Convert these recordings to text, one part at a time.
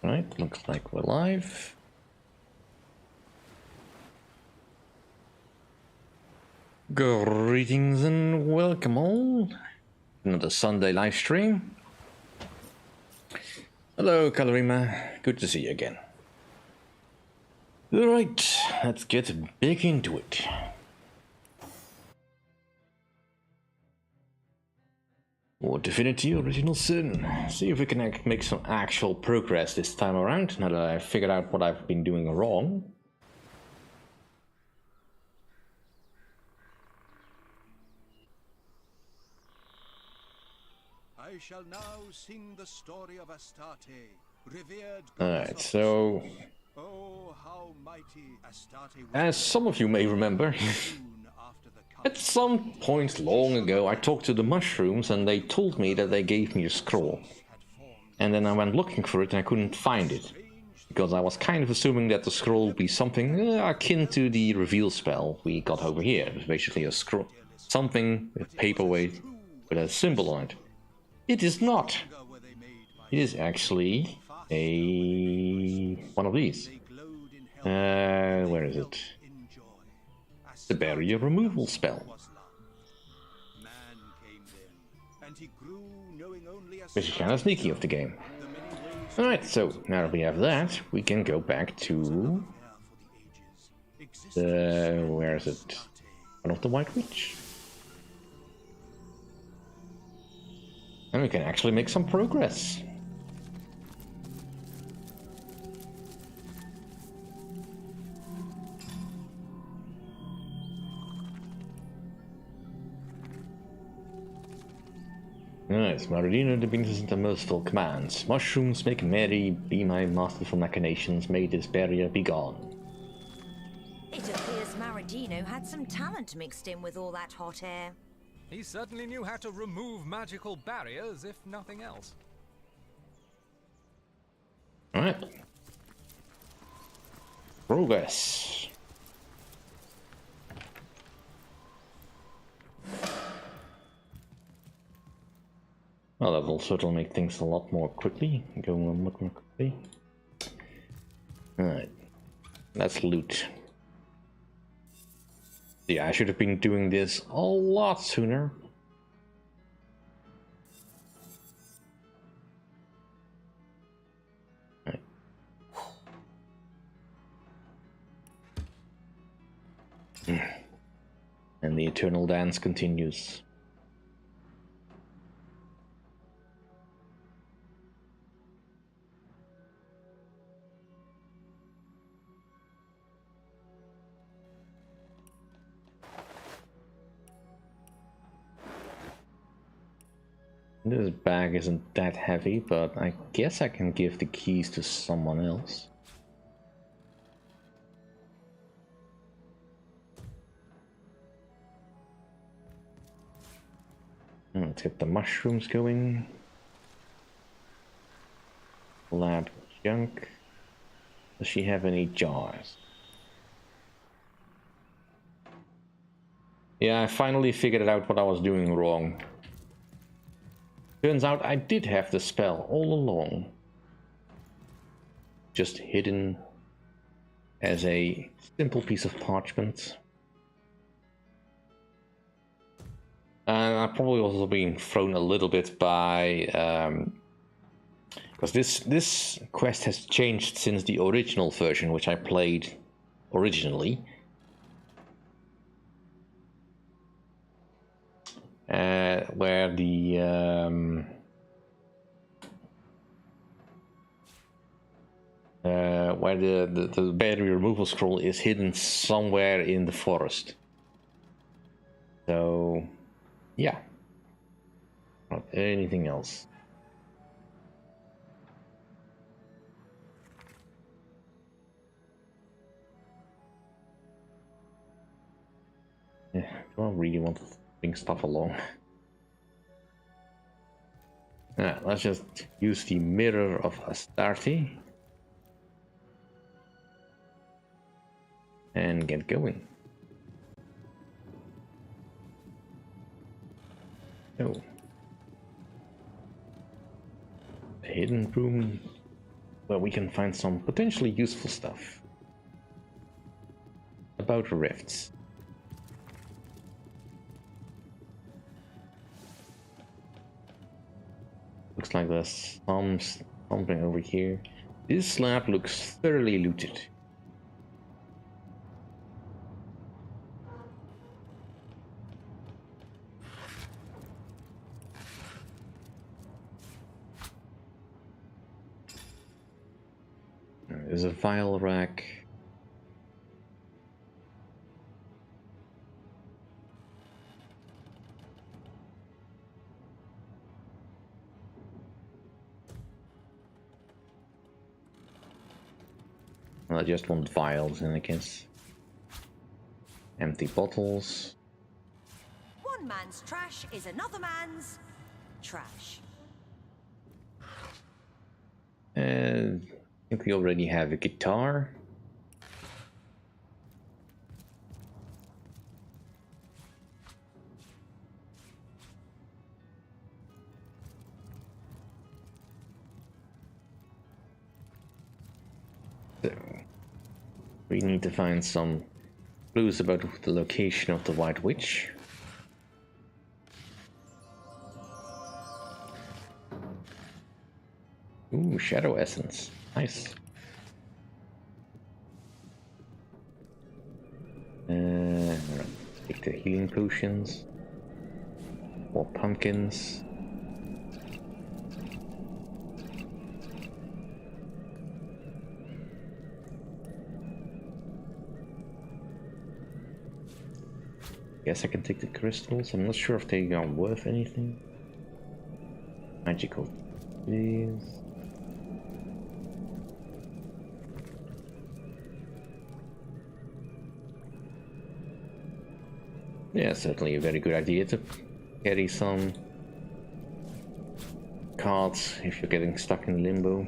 Right, looks like we're live. Greetings and welcome all. Another Sunday live stream. Hello, Kalarima. Good to see you again. Alright, let's get back into it. Or Divinity Original Sin. See if we can make some actual progress this time around, now that I've figured out what I've been doing wrong. I shall now sing the story of Astarte, revered. Alright, so oh, how mighty Astarte was. As some of you may remember, at some point long ago I talked to the mushrooms and they told me that they gave me a scroll. And then I went looking for it and I couldn't find it. Because I was kind of assuming that the scroll would be something akin to the reveal spell we got over here. It was basically a scroll, something with paperweight with a symbol on it. It is not. It is actually one of these. Where is it? The barrier removal spell. Which is kind of sneaky of the game. Alright, so now that we have that, we can go back to the... where is it? One of the White Witch. And we can actually make some progress. Nice. Maradino Divinity and merciful commands. Mushrooms make merry, be my masterful machinations, may this barrier be gone. It appears Maradino had some talent mixed in with all that hot air. He certainly knew how to remove magical barriers, if nothing else. Alright. Progress. Well, that will certainly make things a lot more quickly. Going a lot more quickly. Alright. Let's loot. Yeah, I should have been doing this a lot sooner. Right. And the eternal dance continues. This bag isn't that heavy, but I guess I can give the keys to someone else. Let's get the mushrooms going. Lab junk. Does she have any jars? Yeah, I finally figured out what I was doing wrong. Turns out I did have the spell all along. Just hidden as a simple piece of parchment. And I'm probably also being thrown a little bit by... because this quest has changed since the original version, which I played originally. Where the barrier removal scroll is hidden somewhere in the forest. So, yeah. Not anything else. Yeah, do I really want to bring stuff along? Yeah, let's just use the mirror of Astarte and get going. Oh. The hidden room where we can find some potentially useful stuff about rifts. Looks like there's something over here. This slab looks thoroughly looted. There's a vial rack. Well, I just want vials in, I guess. Empty bottles. One man's trash is another man's trash. I think we already have a guitar. So, we need to find some clues about the location of the White Witch. Ooh, Shadow Essence. Nice. Take the healing potions. More pumpkins. Guess I can take the crystals. I'm not sure if they are worth anything. Magical. Please. Yeah, certainly a very good idea to carry some cards if you're getting stuck in limbo.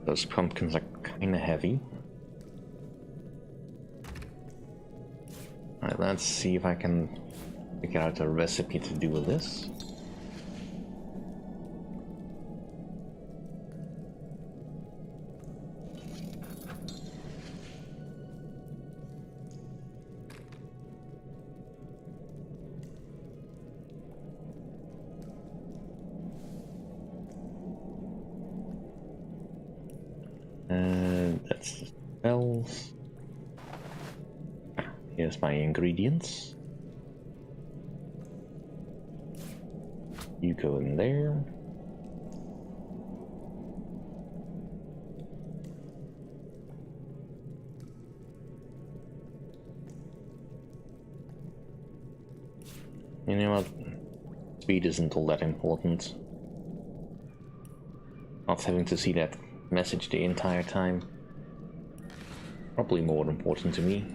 Those pumpkins are kinda heavy. Alright, let's see if I can figure out a recipe to do with this. That's the spells. Here's my ingredients. You go in there. You know what? Speed isn't all that important. Not having to see that message the entire time. Probably more important to me.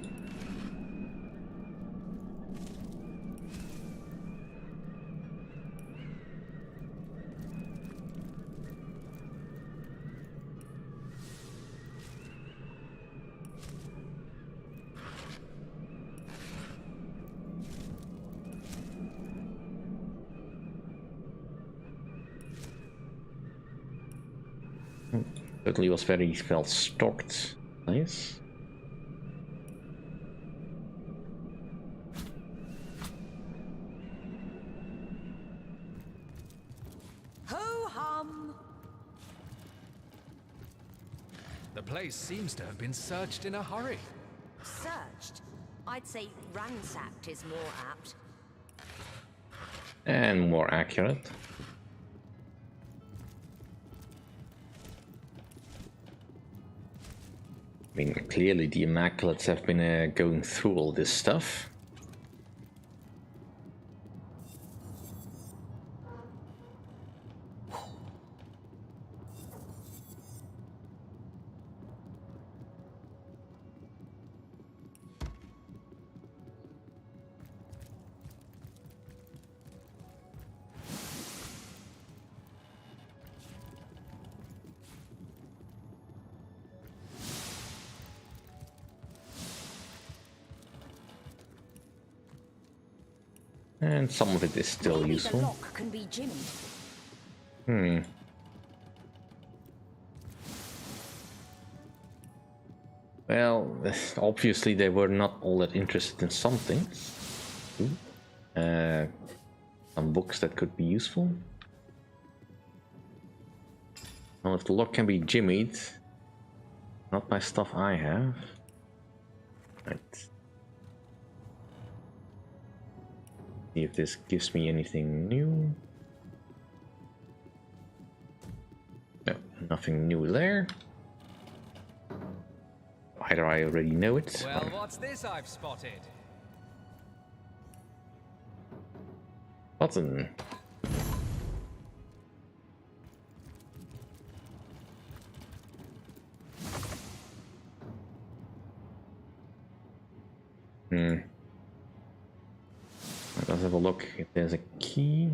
Certainly was very well stocked. Nice. Ho-hum! The place seems to have been searched in a hurry. Searched? I'd say ransacked is more apt. And more accurate. I mean, clearly the Immaculates have been going through all this stuff. And some of it is still Maybe useful. the lock can be jimmied. Well, obviously they were not all that interested in some things. Some books that could be useful. Well, if the lock can be jimmied, not by stuff I have. Right. See if this gives me anything new. No, nothing new there. Either I already know it. Well, what's this I've spotted? Button. Let's have a look if there's a key.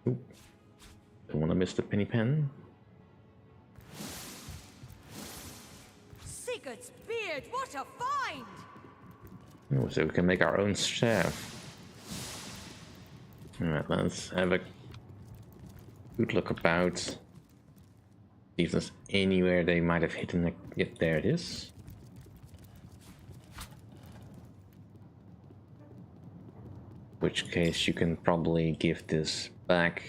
Oop. Don't want to miss the penny pen. Sigurd's beard, what a find! Oh, so we can make our own staff. Alright, let's have a good look about. See if there's anywhere they might have hidden it. Yep, there it is. In which case you can probably give this back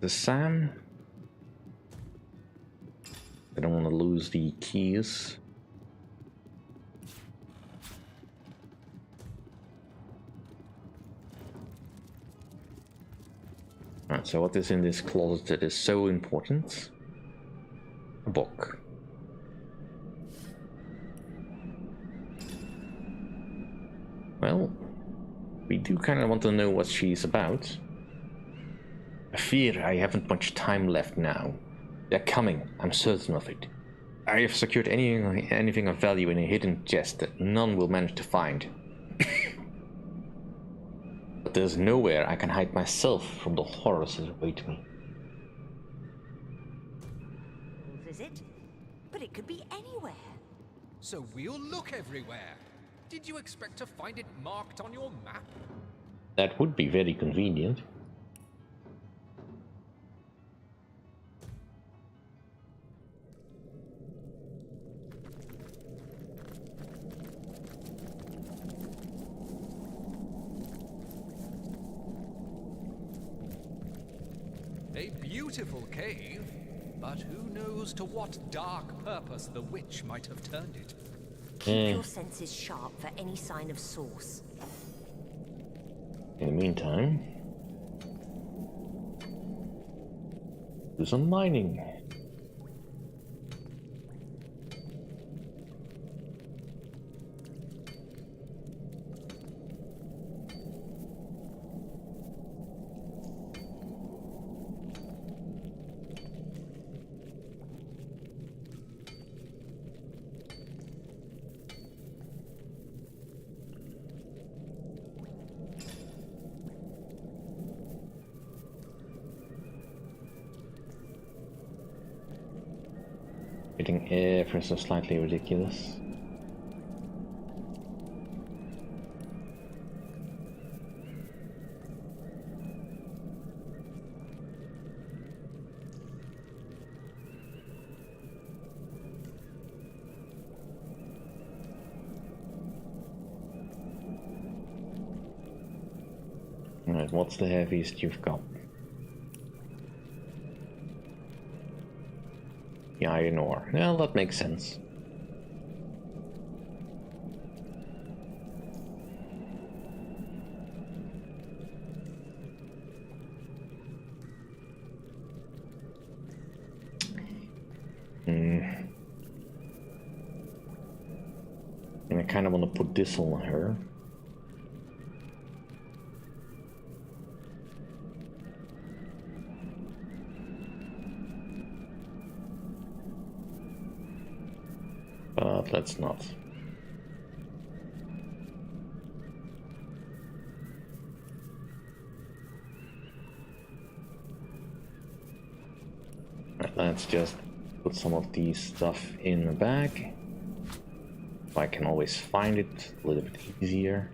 to Sam. I don't want to lose the keys. Alright, so what is in this closet that is so important? A book. Well, we do kind of want to know what she's about. I fear I haven't much time left now. They're coming, I'm certain of it. I have secured anything of value in a hidden chest that none will manage to find. But there's nowhere I can hide myself from the horrors that await me. Is it? But it could be anywhere. So we'll look everywhere. Did you expect to find it marked on your map? That would be very convenient. A beautiful cave, but who knows to what dark purpose the witch might have turned it. Keep your senses sharp for any sign of source. In the meantime, do some mining. Getting ever so slightly ridiculous. Alright, what's the heaviest you've got? The iron ore. Well, that makes sense. And I kind of want to put this on her. But let's not. Right, let's just put some of these stuff in the bag. I can always find it a little bit easier.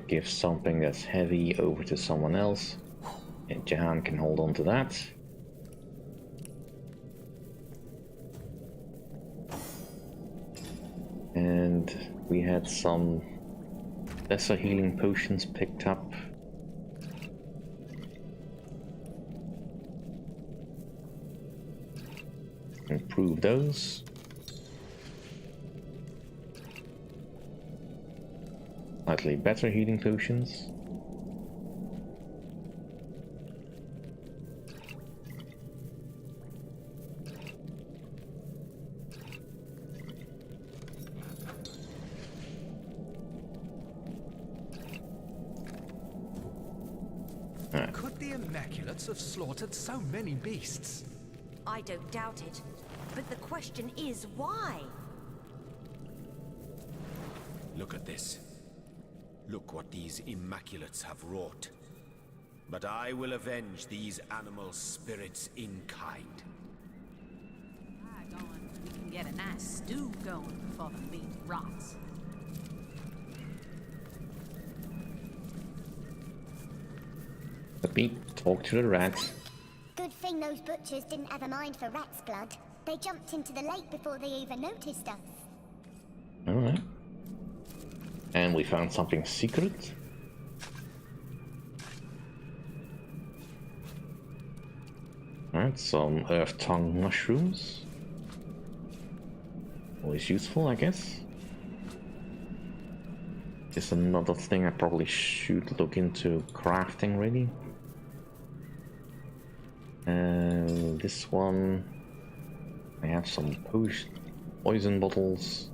give something that's heavy over to someone else. And Jahan can hold on to that. And we had some lesser healing potions picked up. Improve those. Slightly better healing potions. Could the Immaculates have slaughtered so many beasts? I don't doubt it. But the question is, why? Look at this. Look what these Immaculates have wrought. But I will avenge these animal spirits in kind. Doggone, we can get a nice stew going before the meat rots. Let me talk to the rats. Good thing those butchers didn't have a mind for rat's blood. They jumped into the lake before they even noticed us. Alright. And we found something secret. Alright, some earth tongue mushrooms. Always useful, I guess. Is another thing I probably should look into crafting, really. This one, I have some poison bottles.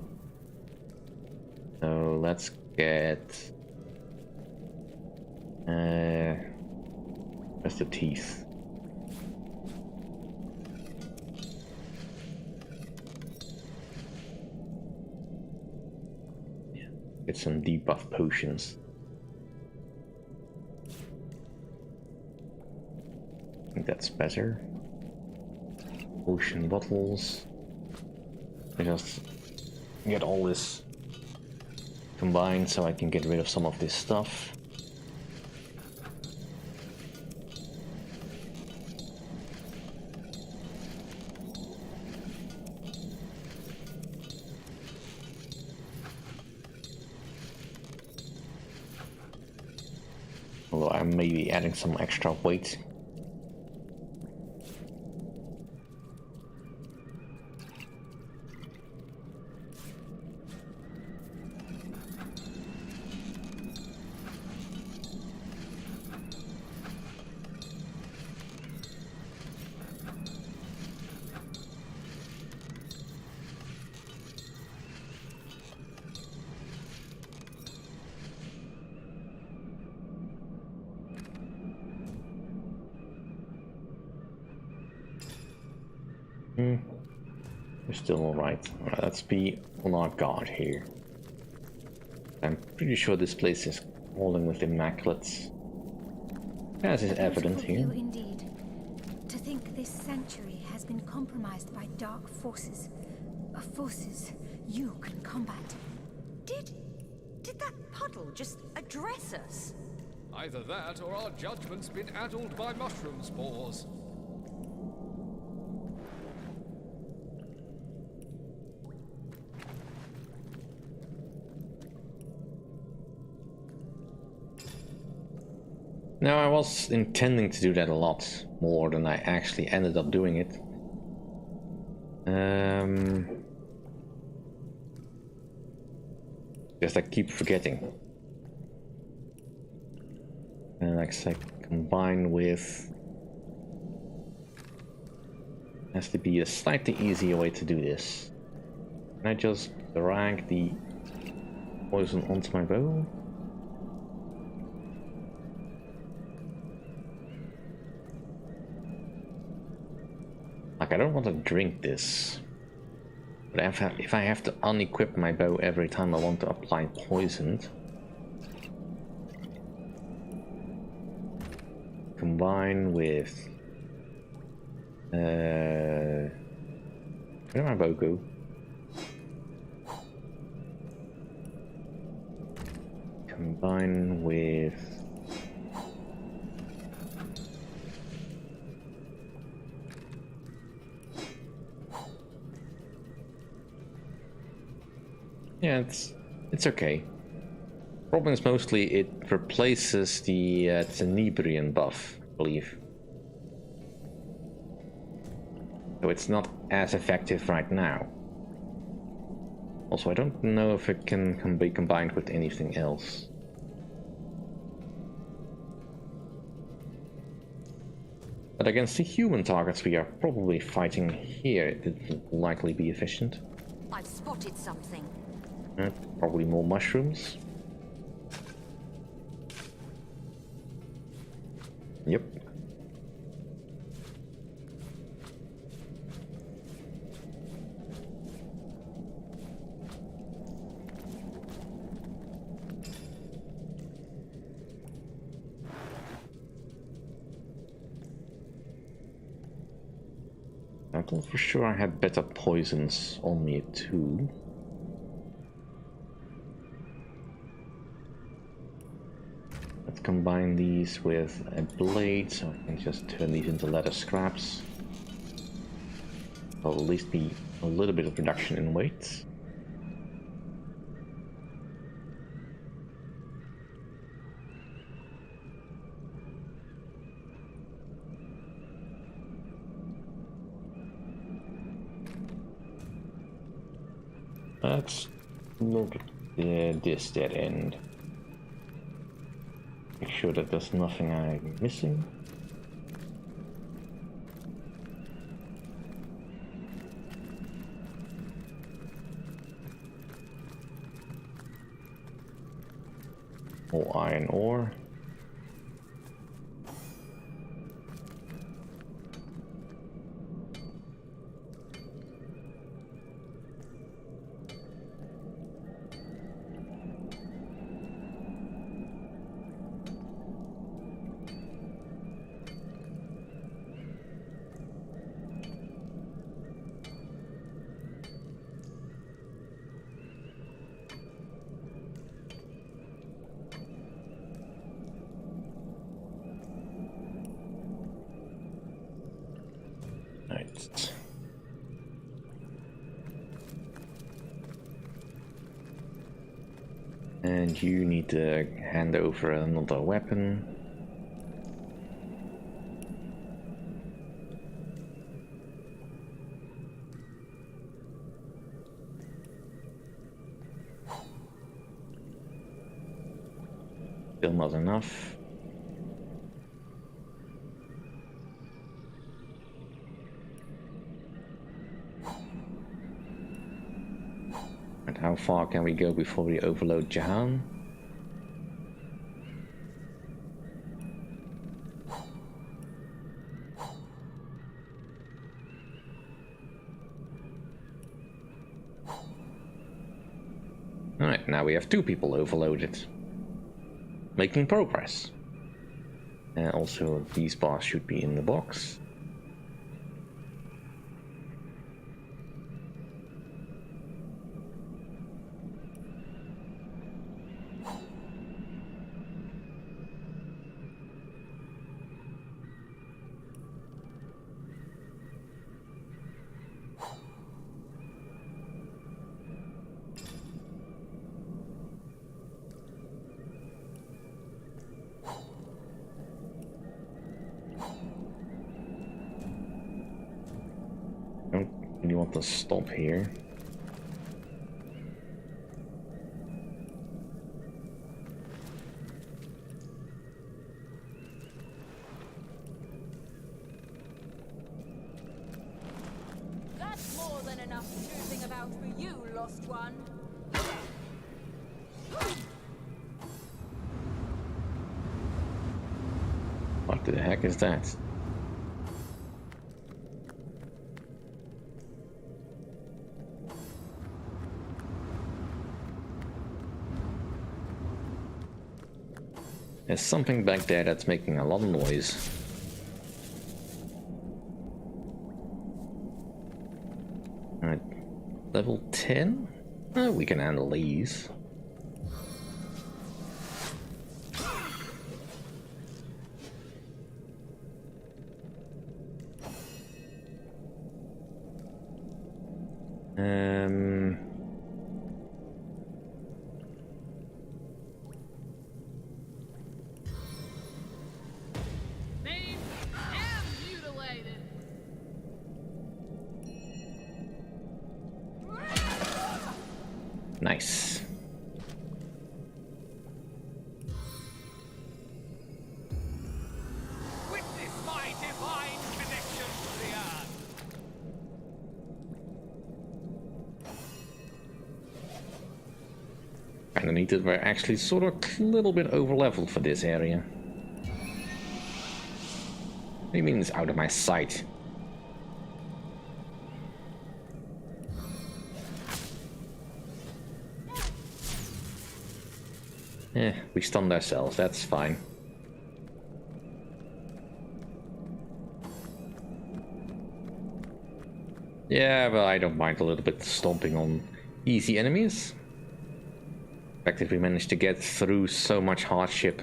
So let's get where's the teeth? Yeah, get some debuff potions. I think that's better. Potion bottles. I just get all this combined so I can get rid of some of this stuff. Although I'm maybe adding some extra weight. We're still alright. Alright, let's be on our guard here. I'm pretty sure this place is crawling with Immaculates. As is evident here. Indeed. To think this sanctuary has been compromised by dark forces. Forces you can combat. Did that puddle just address us? Either that, or our judgment's been addled by mushroom spores. Now, I was intending to do that a lot more than I actually ended up doing it. Just I keep forgetting. And like I said, combine with... Has to be a slightly easier way to do this. Can I just drag the poison onto my bow? Like, I don't want to drink this. But if I have to unequip my bow every time I want to apply poison, combine with where did my bow go? combine with... Yeah, it's okay. Problem is mostly it replaces the Tenebrian buff, I believe. So it's not as effective right now. Also, I don't know if it can be combined with anything else. But against the human targets we are probably fighting here, it will likely be efficient. I've spotted something. Probably more mushrooms. Yep. I thought for sure I had better poisons on me too. Let's combine these with a blade, so I can just turn these into leather scraps. There'll at least be a little bit of reduction in weight. Let's look at this dead end. Make sure that there's nothing I'm missing. More iron ore. Right. And you need to hand over another weapon. Still not enough. And how far can we go before we overload Jahan? Alright, now we have 2 people overloaded. Making progress. And also, these bars should be in the box. Don't really want to stop here. That's more than enough choosing about for you, lost one. What the heck is that? There's something back there that's making a lot of noise. Alright, level 10? We can handle these. Named and mutilated. Nice. Witness my divine connection to the earth. Kinda needed, we're actually sort of a little bit over leveled for this area. What do you mean it's out of my sight? We stunned ourselves, that's fine. Yeah, well, I don't mind a little bit stomping on easy enemies. In fact, if we manage to get through so much hardship.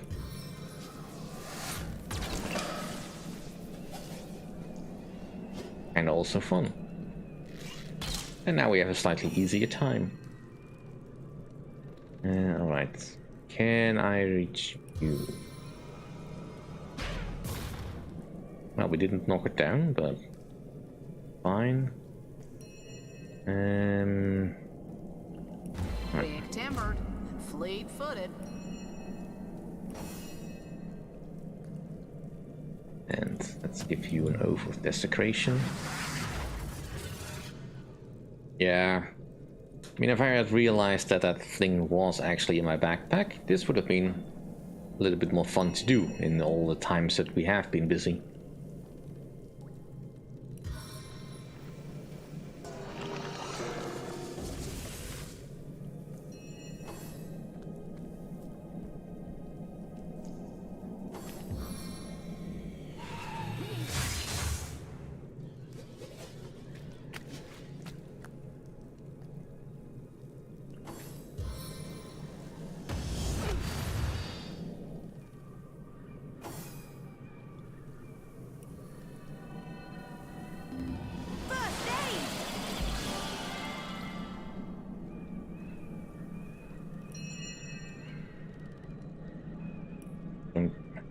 And also fun. And now we have a slightly easier time. Alright. Can I reach you? Well, we didn't knock it down, but fine. Big timbered, fleet-footed. And let's give you an oath of desecration. Yeah. I mean, if I had realized that that thing was actually in my backpack, this would have been a little bit more fun to do in all the times that we have been busy.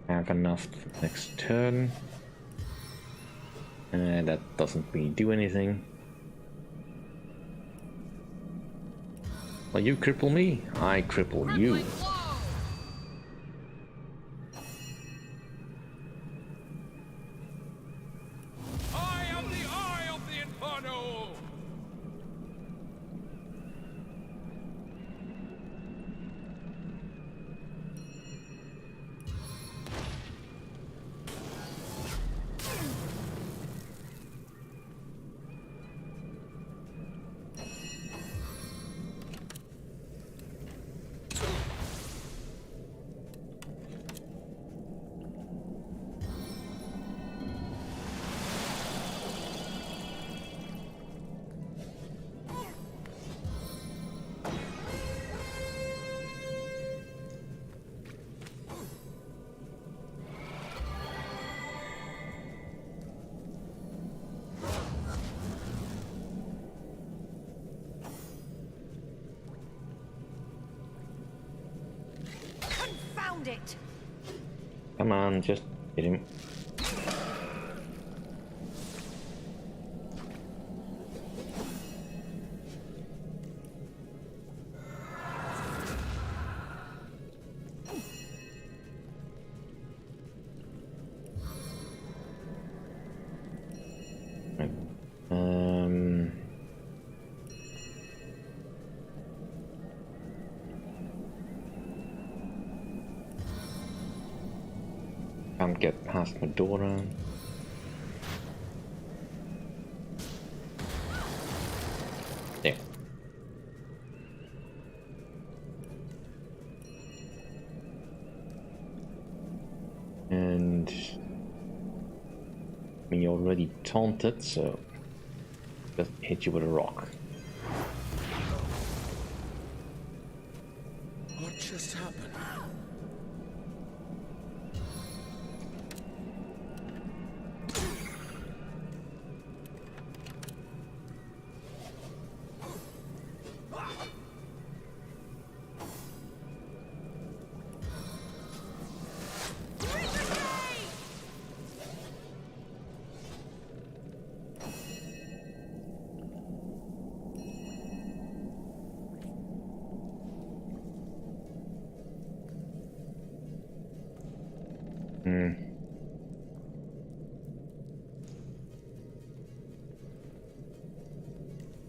Have enough for the next turn. That doesn't really do anything. Well, you cripple me, I cripple you. I am the eye of the Inferno! Found it. Come on, just hit him. Can't get past Medora. Yeah. And we already taunted, so just hit you with a rock. What just happened?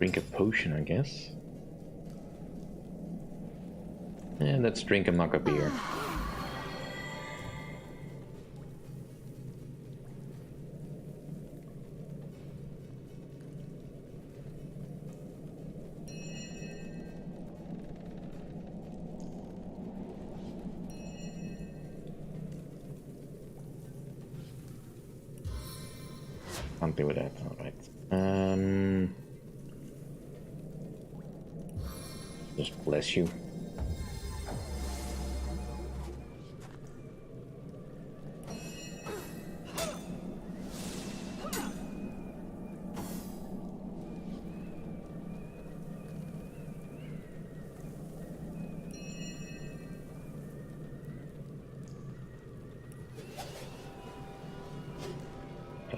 Drink a potion, I guess. And let's drink a mug of beer. Can't do that, alright. Just bless you.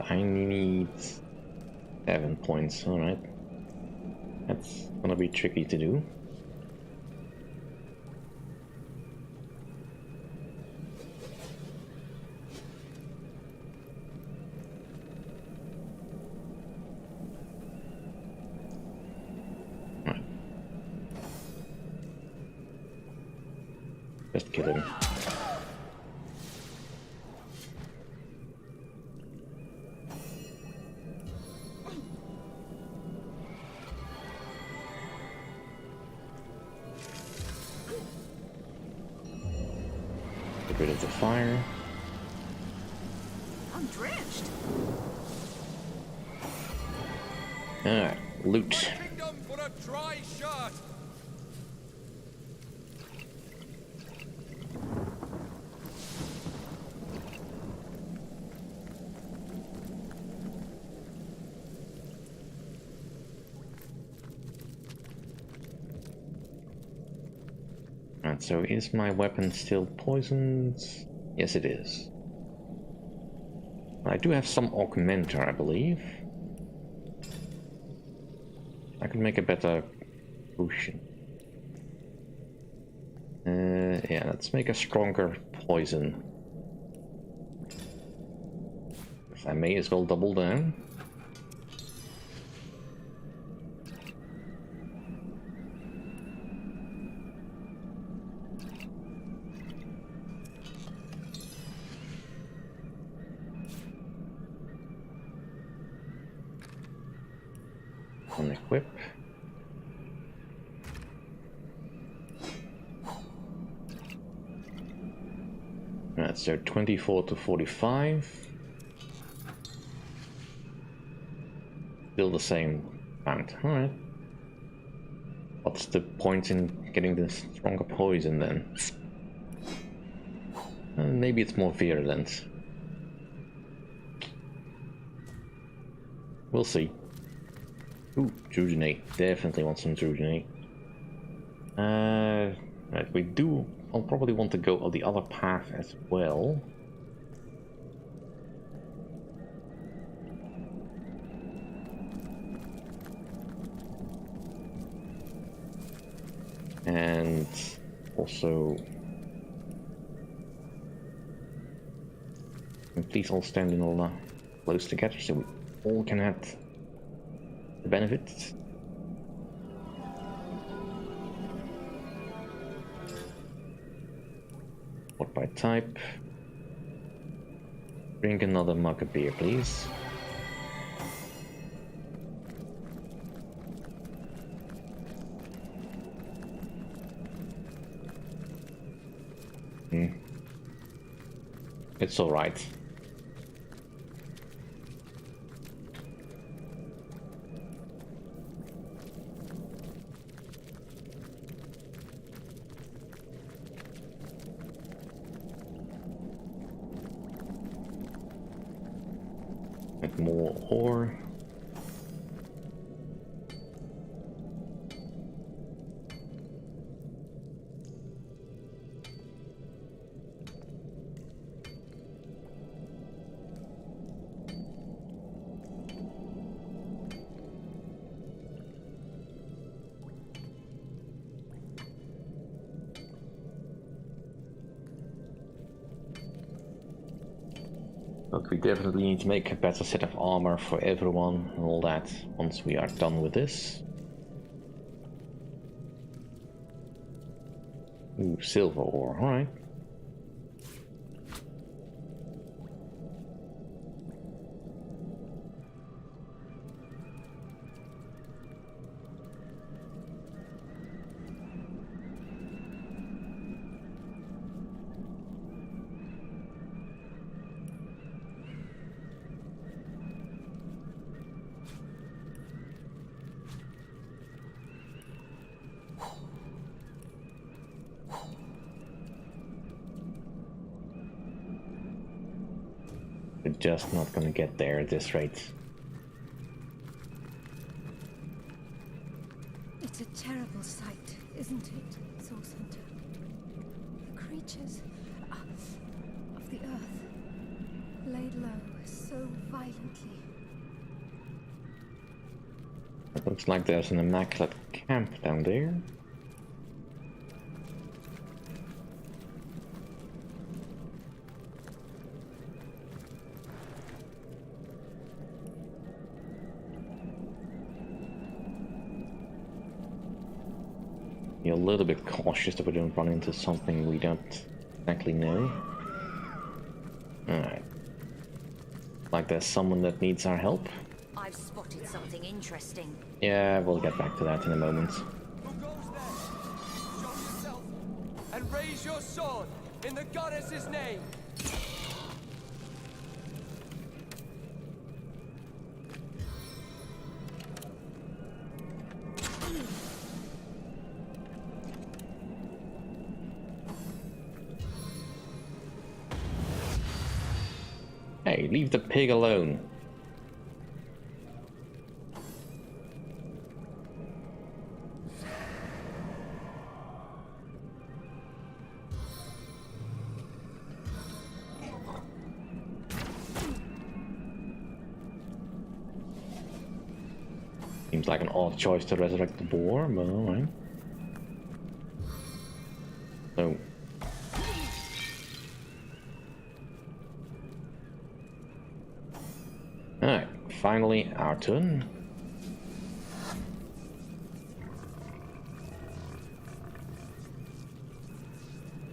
I need 7 points, alright. That's gonna be tricky to do. Right. Just kill him. Get rid of the fire. I'm drenched. Alright, loot. Kingdom for a dry shirt. Alright, so is my weapon still poisoned? Yes, it is. I do have some augmenter, I believe. I could make a better potion. Yeah, let's make a stronger poison. I may as well double down. Unequip. Right, so 24 to 45. Still the same amount. Alright. What's the point in getting the stronger poison then? Maybe it's more virulent. We'll see. Ooh, Drugenate. Definitely want some Drugenate. Right, we do... I'll probably want to go on the other path as well. And also... And please all stand in all close together so we all can have the benefits. What by type? Drink another mug of beer, please. It's alright. With more ore. But we definitely need to make a better set of armor for everyone and all that once we are done with this. Ooh, silver ore, alright. We're just not gonna get there at this rate. It's a terrible sight, isn't it, Source Hunter? The creatures of the earth laid low so violently. It looks like there's an immaculate camp down there. Be a little bit cautious that we don't run into something we don't exactly know. Alright. Like there's someone that needs our help. I've spotted something interesting. Yeah, we'll get back to that in a moment. Who goes there? Show yourself and raise your sword in the goddess's name. Hey, leave the pig alone. Seems like an odd choice to resurrect the boar, but alright. So. Alright, finally our turn.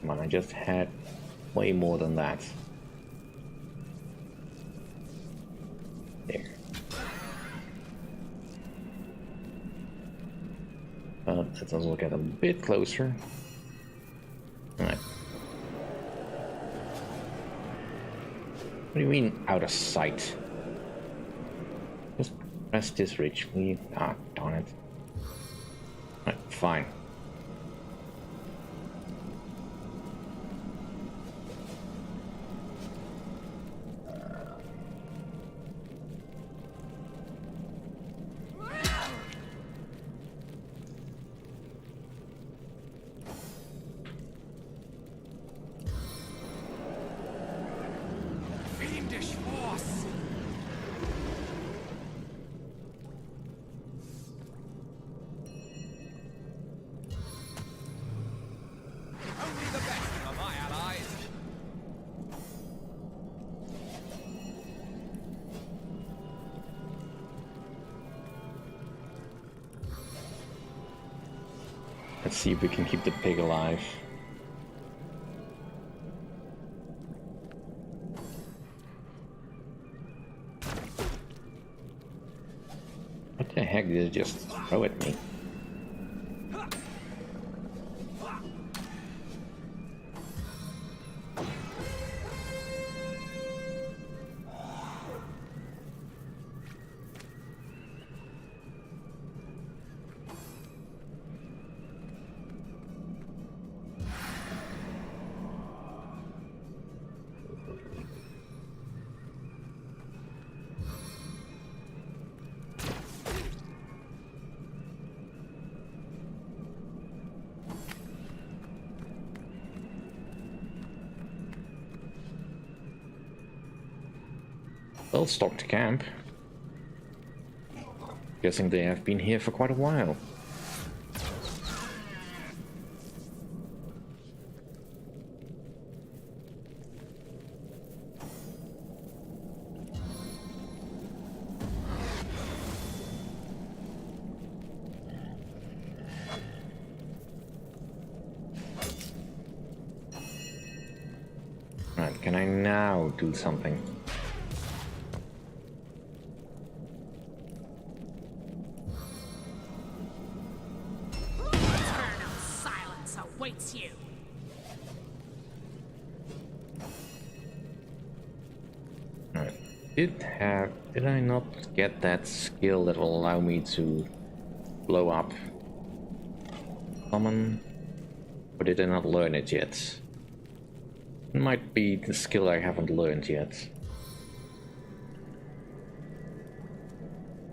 Come on, I just had way more than that. There. Let's also get a bit closer. Alright. What do you mean, out of sight? Just press this ridge, will you? Ah, darn it. Alright, fine. Fiendish force. Only the best are my allies. Let's see if we can keep the pig alive. What the heck did it just throw at me? Well stocked camp. Guessing they have been here for quite a while. Can I now do something? Eternal silence awaits you. Alright. Did I not get that skill that will allow me to blow up? Summon? Or did I not learn it yet? It might be the skill I haven't learned yet.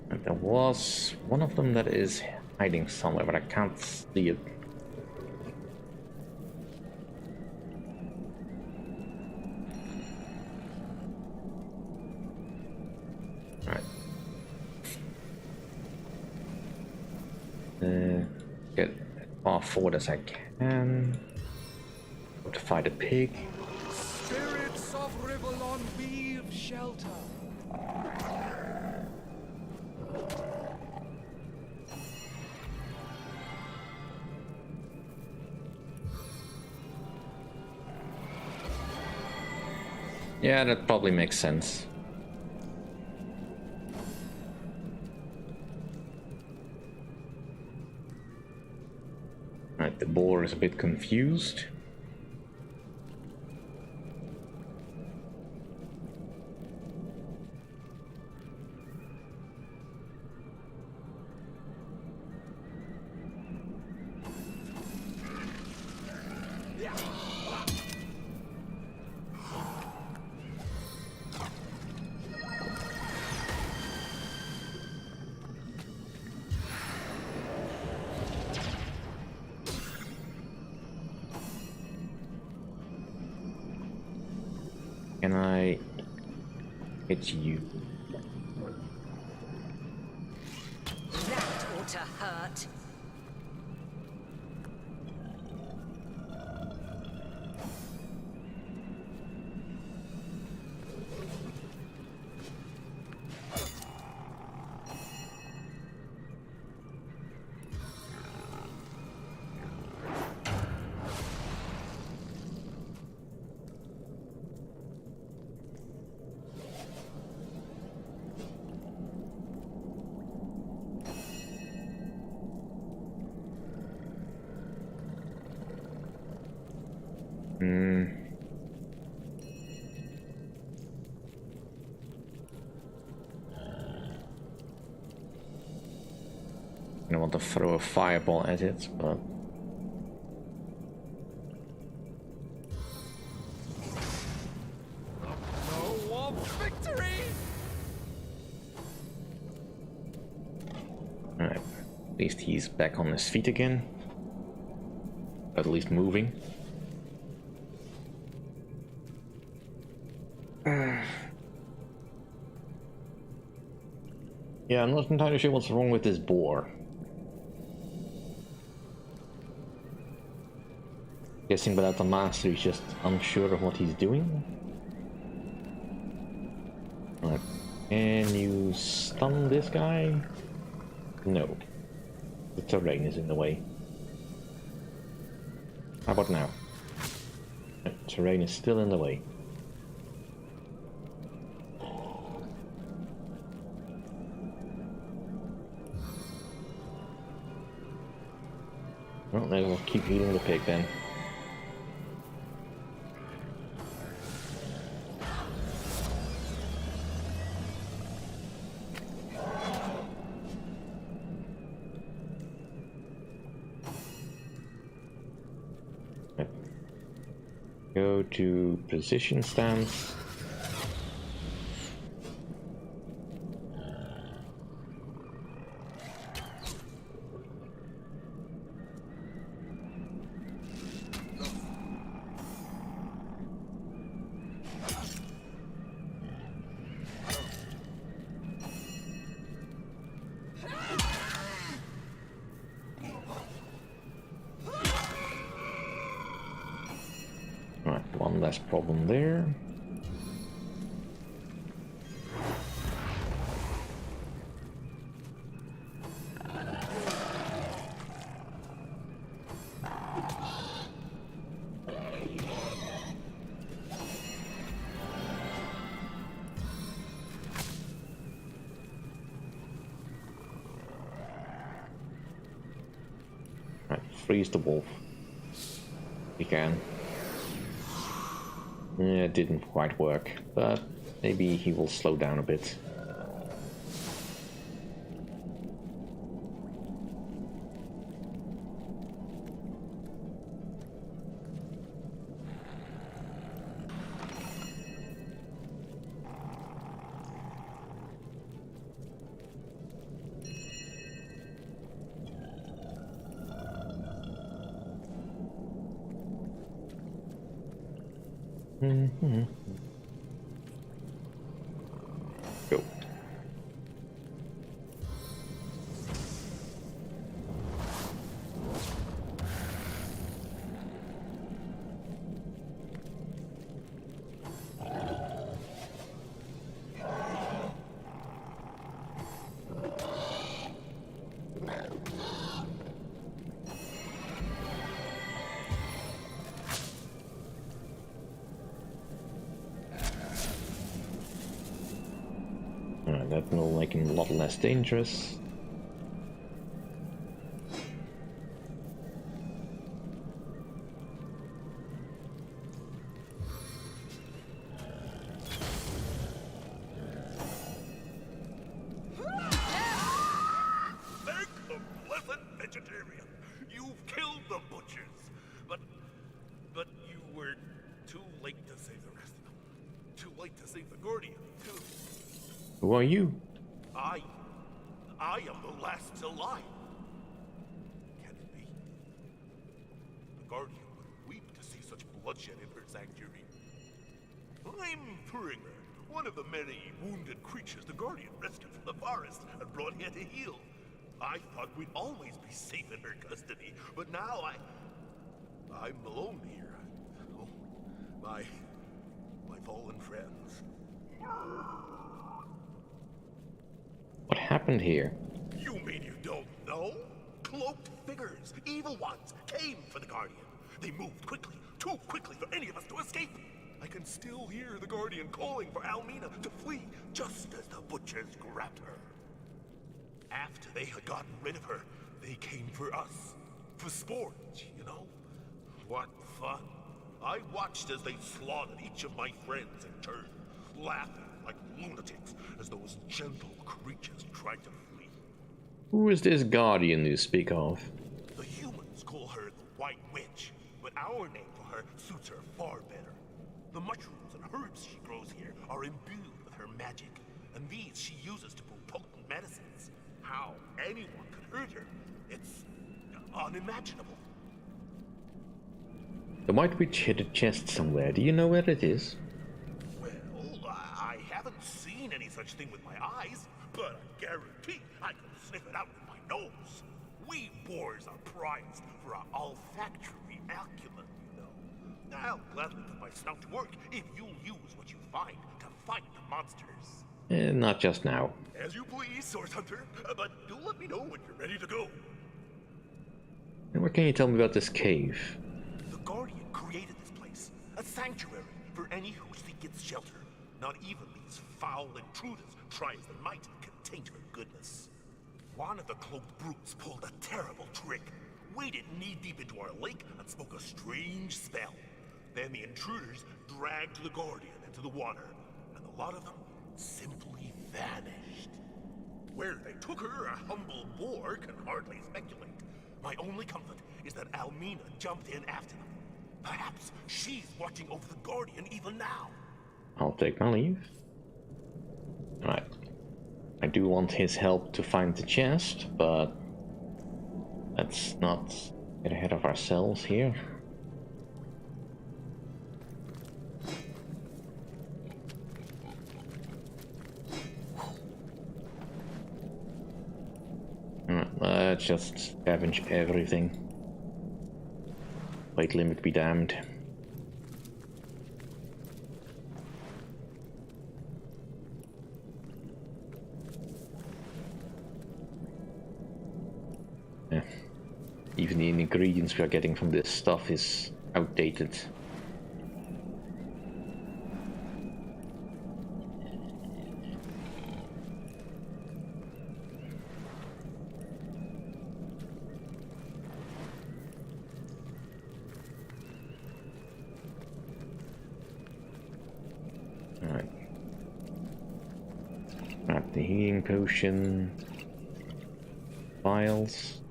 And there was one of them that is hiding somewhere, but I can't see it. Alright. Get as far forward as I can. Go to fight a pig. Spirits of Rivellon, weave shelter. Yeah, that probably makes sense. Right, the boar is a bit confused. Can I hit you? That ought to hurt. I want to throw a fireball at it, but No of victory! alright. At least he's back on his feet again. At least moving. Yeah, I'm not entirely sure what's wrong with this boar. Guessing without the master, he's just unsure of what he's doing. Alright. Can you stun this guy? No. The terrain is in the way. How about now? No, terrain is still in the way. Well, then we'll keep eating the pig then. Go to position stance. One less problem there. Right, freeze the wolf. We can. Yeah, it didn't quite work, but maybe he will slow down a bit. Go. That will make him a lot less dangerous. Thank the blessed vegetarian. You've killed the butchers. But you were too late to save the rest of them. Too late to save the Guardian, too. Who are you? I am the last alive. Can it be? The Guardian would weep to see such bloodshed in her sanctuary. I'm Turinger, one of the many wounded creatures the Guardian rescued from the forest and brought here to heal. I thought we'd always be safe in her custody, but now I'm alone here. Oh, my fallen friends. What happened here? You mean you don't know? Cloaked figures, evil ones, came for the Guardian. They moved quickly, too quickly for any of us to escape. I can still hear the Guardian calling for Almina to flee, just as the butchers grabbed her. After they had gotten rid of her, they came for us. For sport, you know? What fun. I watched as they slaughtered each of my friends in turn, laughing like lunatics as those gentle creatures tried to flee. Who is this Guardian you speak of? The humans call her the White Witch, but our name for her suits her far better. The mushrooms and herbs she grows here are imbued with her magic, and these she uses to brew potent medicines. How anyone could hurt her, it's unimaginable. The White Witch hid a chest somewhere. Do you know where it is? Well, I haven't seen any such thing with my eyes, but I guarantee I can sniff it out with my nose. We boars are prized for our olfactory acumen, you know. I'll gladly put my snout to work if you'll use what you find to fight the monsters. Not just now. As you please, Source Hunter, but do let me know when you're ready to go. And what can you tell me about this cave? The Guardian created this place, a sanctuary for any who seek its shelter. Not even these foul intruders, try as they might, can taint her goodness. One of the cloaked brutes pulled a terrible trick, waded knee-deep into our lake and spoke a strange spell. Then the intruders dragged the Guardian into the water, and a lot of them simply vanished. Where they took her, a humble boar can hardly speculate. My only comfort is that Almina jumped in after them. Perhaps she's watching over the Guardian even now. I'll take my leave. Alright. I do want his help to find the chest, but let's not get ahead of ourselves here. Let's just scavenge everything. Weight limit be damned. Yeah. Even the ingredients we are getting from this stuff is outdated. the healing potion. Files.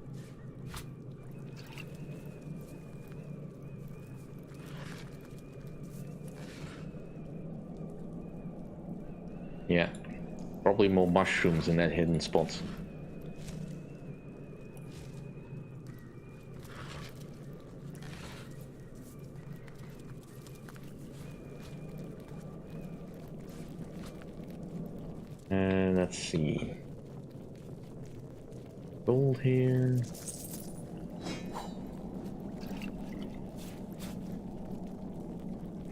Yeah, probably more mushrooms in that hidden spot. And let's see. Gold here.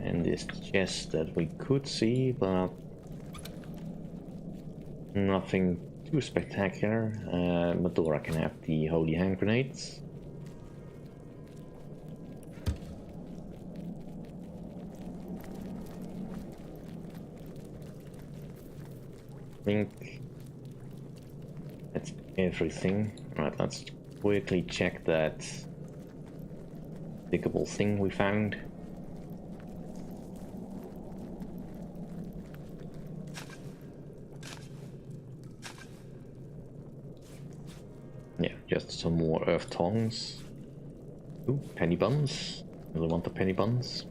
And this chest that we could see, but nothing too spectacular. Medora can have the holy hand grenades. I think that's everything. Alright, let's quickly check that diggable thing we found. Yeah, just some more earth tongs. Ooh, penny buns. Really want the penny buns.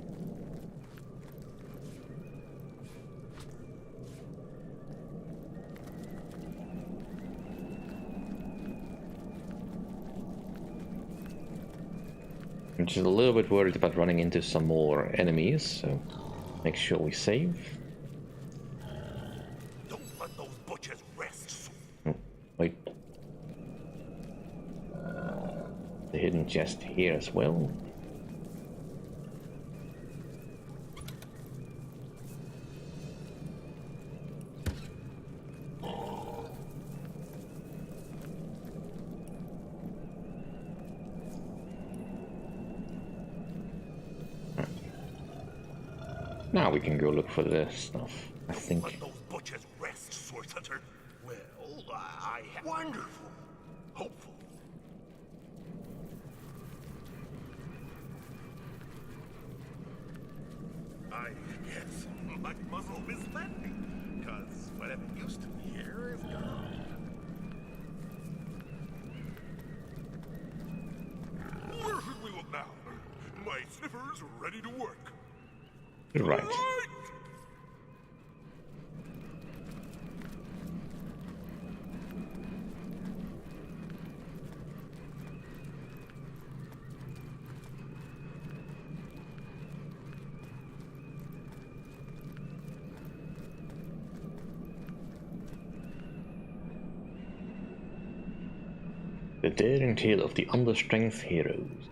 I'm just a little bit worried about running into some more enemies, so make sure we save. Don't let those butchers rest. Oh, wait. The hidden chest here as well. Now we can go look for the stuff, I think. Let those butchers rest, Sword Hunter. Well, I have wonderful, hopeful. I guess my muzzle misled me, because whatever used to be here is gone. Where should we look now? My sniffer's ready to work. Right. The daring tale of the understrength heroes.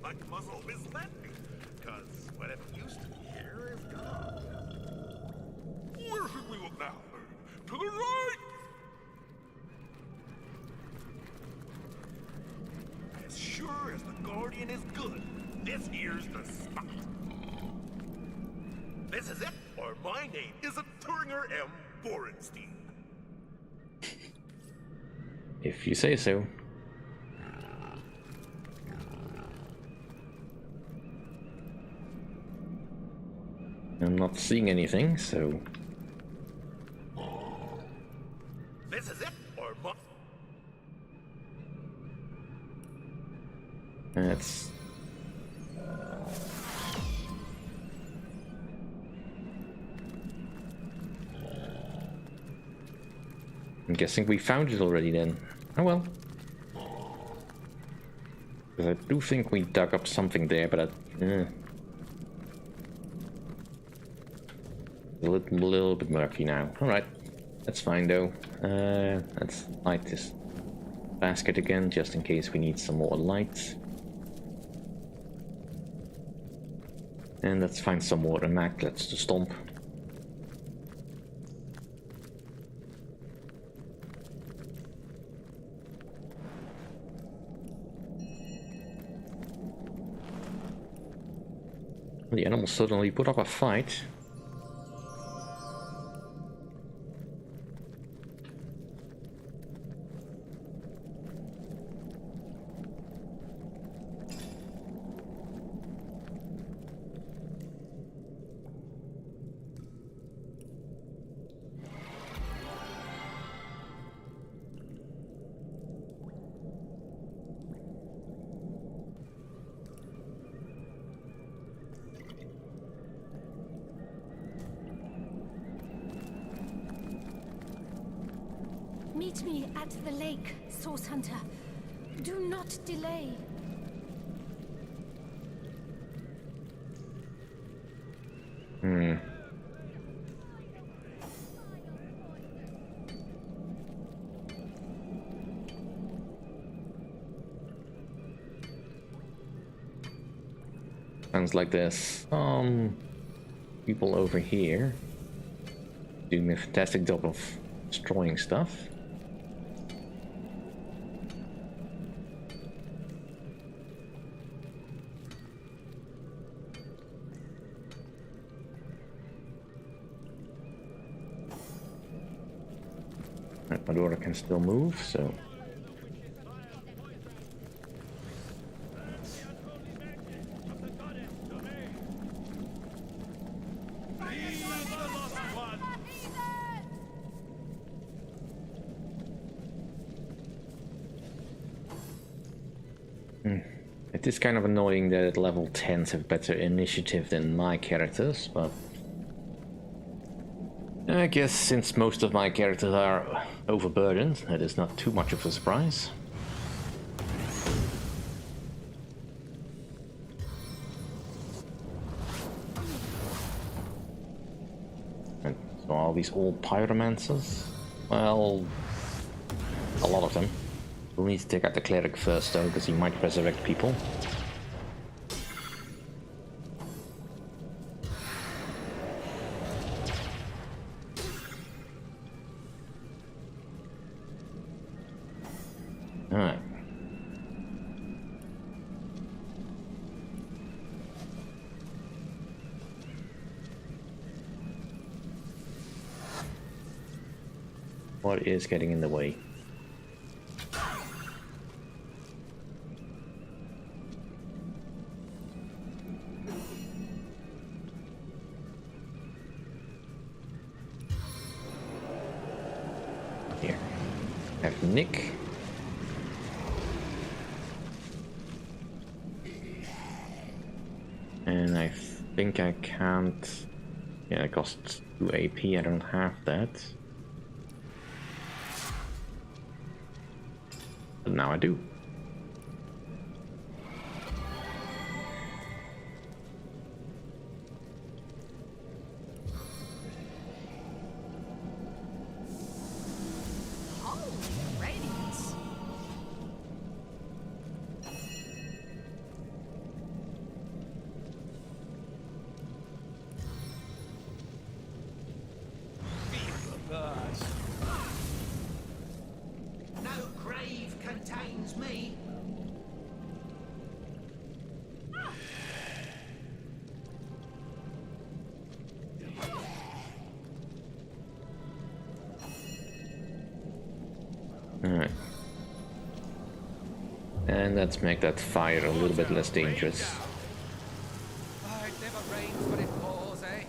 My muzzle misled me, because whatever used to be here is gone. Where should we look now? To the right! As sure as the Guardian is good, this here's the spot. This is it, or my name isn't Turinger M. Borenstein. If you say so. I'm not seeing anything, so... This is it, or my... That's... I'm guessing we found it already then. Oh well. Because I do think we dug up something there, but a little bit murky now. Alright, that's fine though. Let's light this basket again, just in case we need some more light. And let's find some more immaculates to stomp. The animals suddenly put up a fight. Meet me at the lake, Source Hunter. Do not delay. Sounds like there's some people over here doing a fantastic job of destroying stuff. My daughter can still move, so... It is kind of annoying that level 10s have better initiative than my characters, but... I guess since most of my characters are overburdened, that is not too much of a surprise. And so all these old pyromancers? Well, a lot of them. We'll need to take out the cleric first though, because he might resurrect people. Alright. What is getting in the way? Here. Have Nick. And I think I can't... Yeah, it costs 2 AP, I don't have that. But now I do. Alright. And let's make that fire a little bit less dangerous. It never rains, but it pours, eh?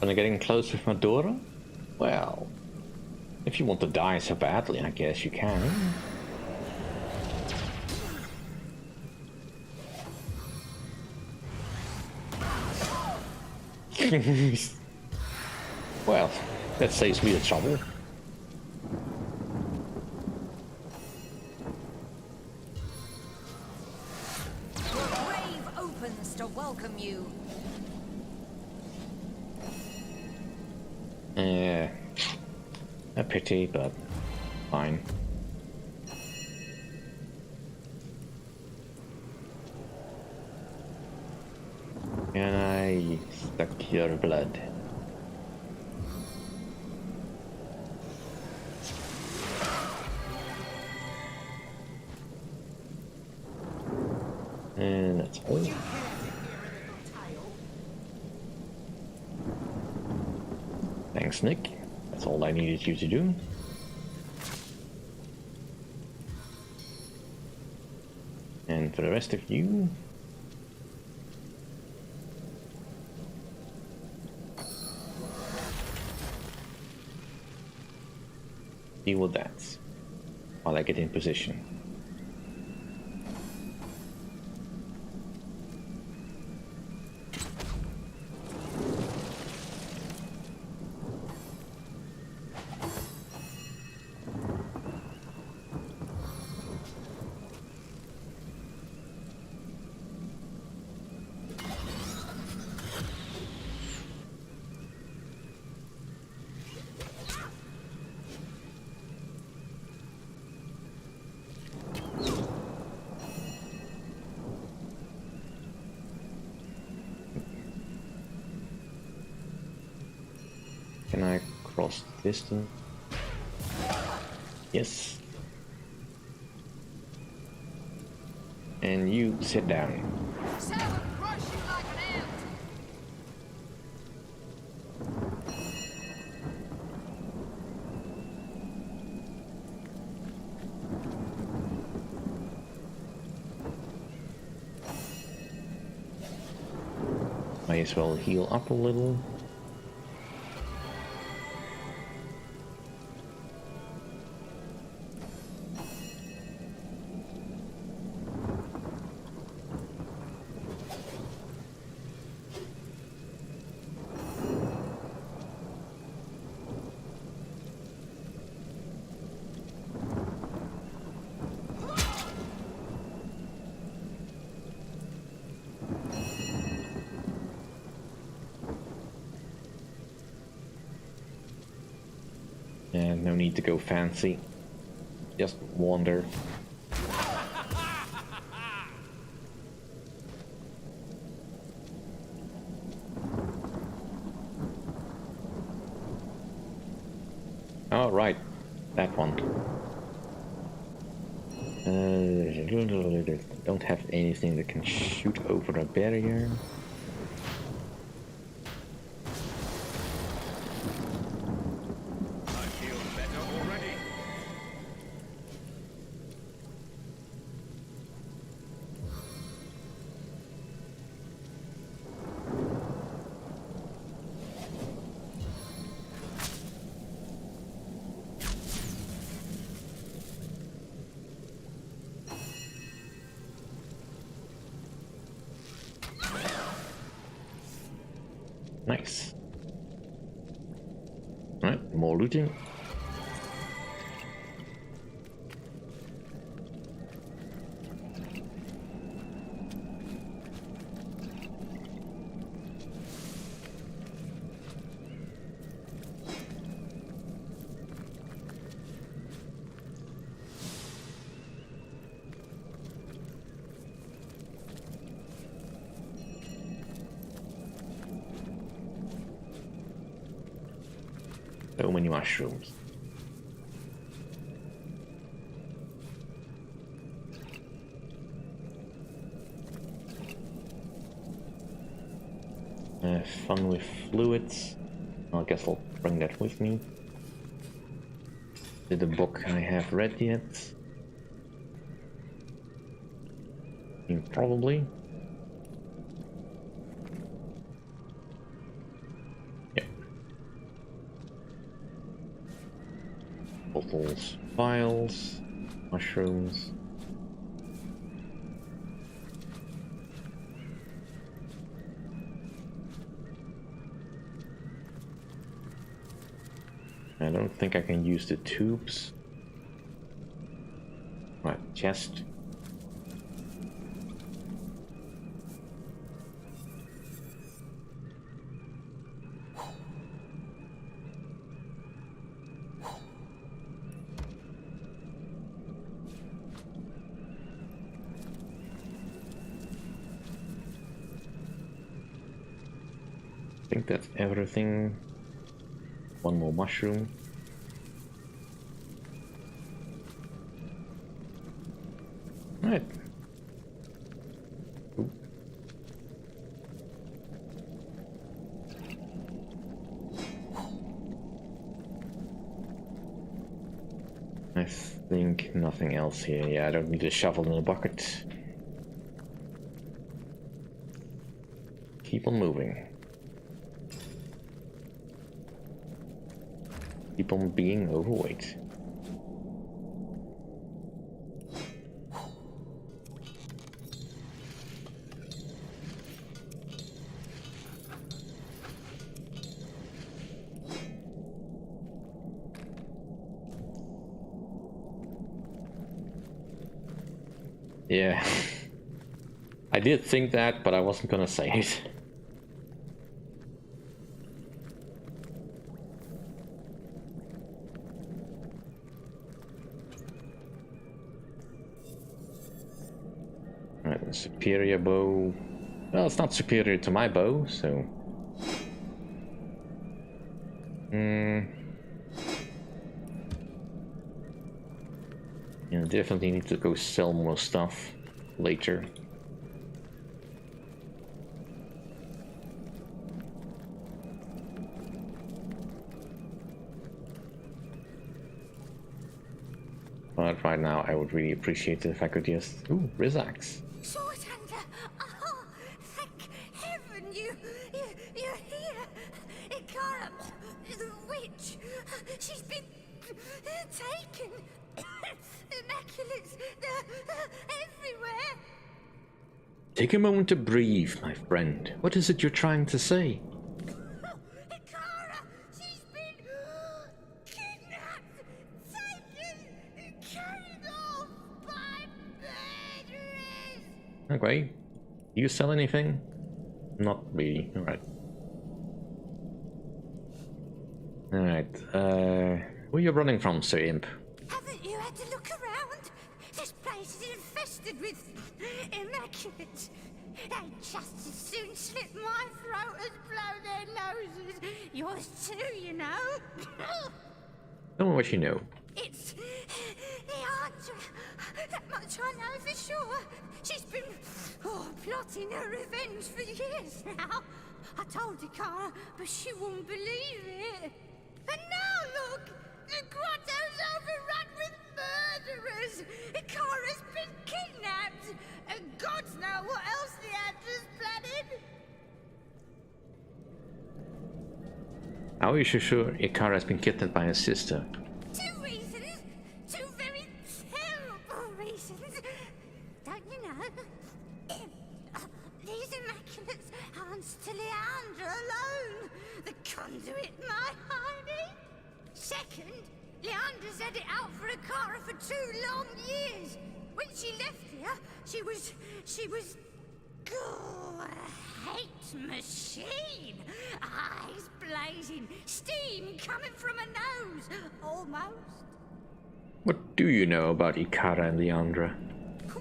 Gonna getting close with Maduro? Well, if you want to die so badly, I guess you can. Well, that saves me the trouble. Your grave opens to welcome you. Yeah, a pity, but fine. Can I suck your blood? And that's all. Thanks, Nick. That's all I needed you to do. And for the rest of you, deal with that while I get in position. Can I cross the distance? Yes. And you sit down. Might as well heal up a little. And no need to go fancy. Just wander. Oh, right. That one. Don't have anything that can shoot over a barrier. Nice. Alright, more looting. So many mushrooms. Fun with fluids. I guess I'll bring that with me. Did the book I have read yet? Probably. Yeah. Bottles, vials, mushrooms. I don't think I can use the tubes. Right, chest. I think that's everything. One more mushroom. Right. Ooh. I think nothing else here. Yeah, I don't need a shovel in a bucket. Keep on moving. Keep on being overweight. Yeah. I did think that, but I wasn't gonna say it. Right, superior bow. Well, it's not superior to my bow, so... Yeah, definitely need to go sell more stuff later. But right now, I would really appreciate it if I could just... Ooh, Rizax. Swordhunter! Oh, thank heaven you're here! Ikara, the witch, she's been taken! Immaculates, they're everywhere! Take a moment to breathe, my friend. What is it you're trying to say? Ikara, she's been kidnapped, taken, carried off by murderers! Okay. Do you sell anything? Not really. Alright. Alright, where are you running from, Sir Imp? Haven't you had to look around? This place is infested with immaculates. They'd just as soon slit my throat as blow their noses. Yours too, you know. Tell me what you know. It's Leandra. That much I know for sure. She's been plotting her revenge for years now. I told Ikara, but she wouldn't believe it. And now look, the grotto's overrun with murderers. Ikara's been kidnapped, and gods know what else Leandra's planning. How are you so sure Ikara has been kidnapped by her sister? Two reasons. Two very terrible reasons. Don't you know? These immaculates aren't to Leandra alone. The conduit, my honey. Second, Leandra's had it out for Ikara for 2 long years. When she left here, she was a hate machine. Eyes blazing, steam coming from her nose, almost. What do you know about Ikara and Leandra?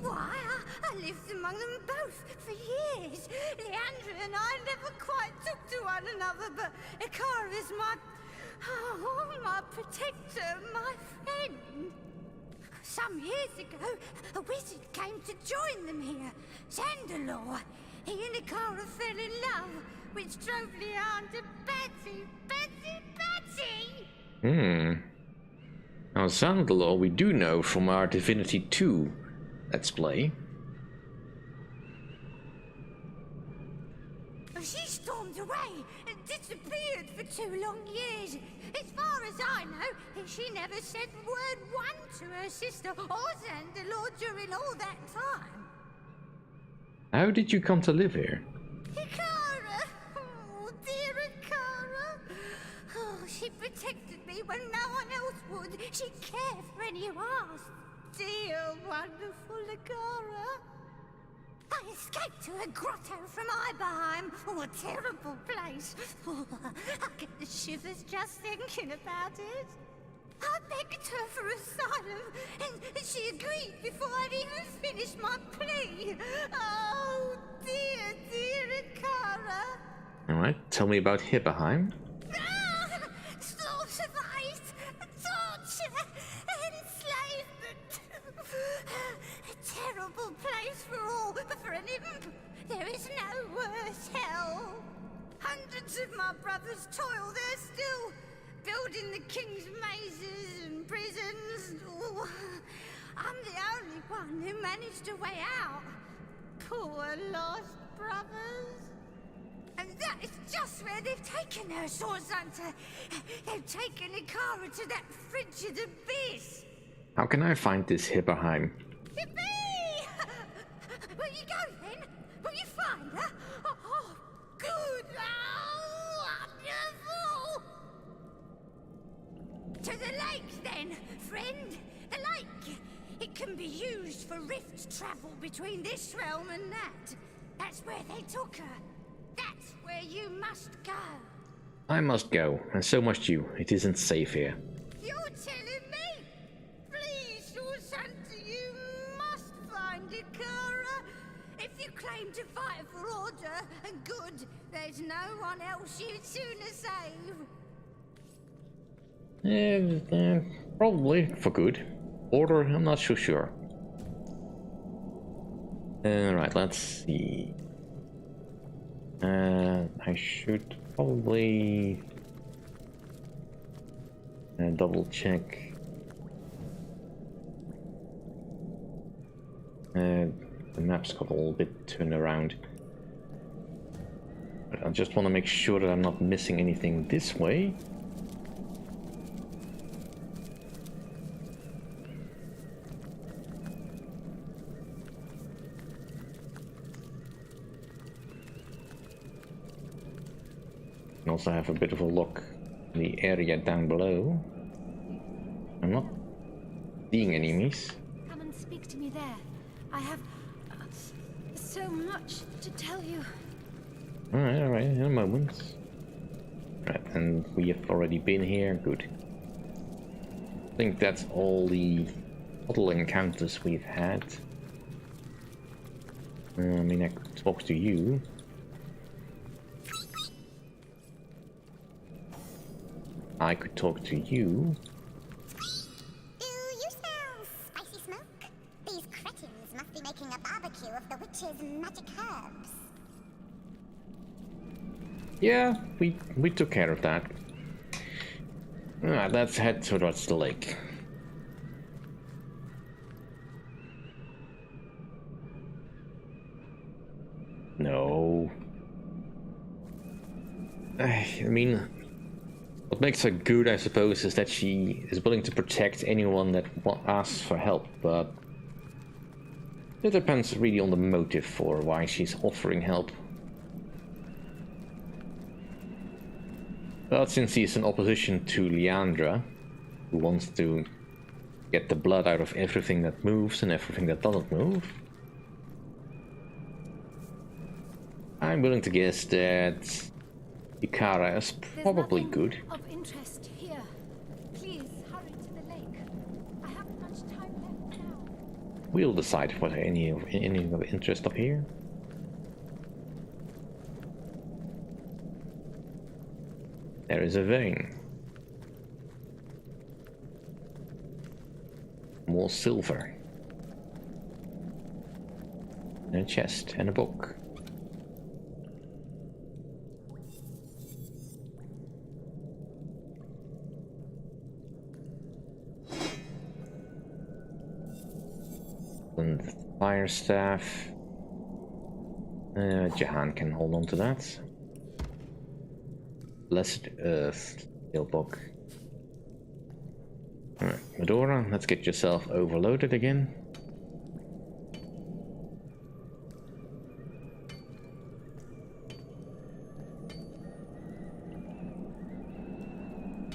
Why, I lived among them both for years. Leandra and I never quite took to one another, but Ikara is my protector, my friend. Some years ago, a wizard came to join them here, Zandalore. He and Ikara fell in love, which drove Leandra batty. Now Zandalore we do know from our Divinity 2 Let's Play. She stormed away and disappeared for 2 long years. As far as I know, she never said word one to her sister or Zandelor during all that time. How did you come to live here? Ikara! Oh, dear Ikara! Oh, she protected me when no one else would. She cared for any who asked. Dear, wonderful Ikara! I escaped to a grotto from Iberheim. Oh, a terrible place. Oh, I get the shivers just thinking about it. I begged her for asylum, and she agreed before I'd even finished my plea. Oh, dear, dear Ikara. Alright, tell me about Hibberheim. Slaughterized, torture, enslavement. A terrible place for all, but for an imp, there is no worse hell. Hundreds of my brothers toil there still, building the king's mazes and prisons. Oh, I'm the only one who managed a way out. Poor lost brothers. And that is just where they've taken her, Sword Hunter. They've taken Ikara to that frigid abyss. How can I find this Hibberheim? Yippee! Will you go then? Will you find her? Oh, good. Oh, wonderful. To the lake then, friend. The lake. It can be used for rift travel between this realm and that. That's where they took her. That's where you must go. I must go, and so must you. It isn't safe here. You're telling me? Please, Sword Hunter, you must find Ikara. If you claim to fight for order and good, there's no one else you'd sooner save. Probably for good. Order, I'm not so sure. Right, let's see. I should probably double check. The map's got a little bit turned around. But I just want to make sure that I'm not missing anything this way. Also have a bit of a look in the area down below. I'm not seeing enemies. Come and speak to me there. I have so much to tell you. Alright, in a moment. Right, and we have already been here. Good. I think that's all the little encounters we've had. I mean, I could talk to you. I could talk to you. Do you smell spicy smoke? These cretins must be making a barbecue of the witch's magic herbs. Yeah, we took care of that. Alright, let's head towards the lake. No. I mean, what makes her good, I suppose, is that she is willing to protect anyone that asks for help, but it depends really on the motive for why she's offering help. But since he's in opposition to Leandra, who wants to get the blood out of everything that moves and everything that doesn't move, I'm willing to guess that Ikara is probably good. Of interest here. Please hurry to the lake. I haven't much time left now. We'll decide if there's any of interest up here. There is a vein. More silver. And a chest and a book. And fire staff. Jahan can hold on to that. Blessed Earth, steel book. Alright, Medora, let's get yourself overloaded again.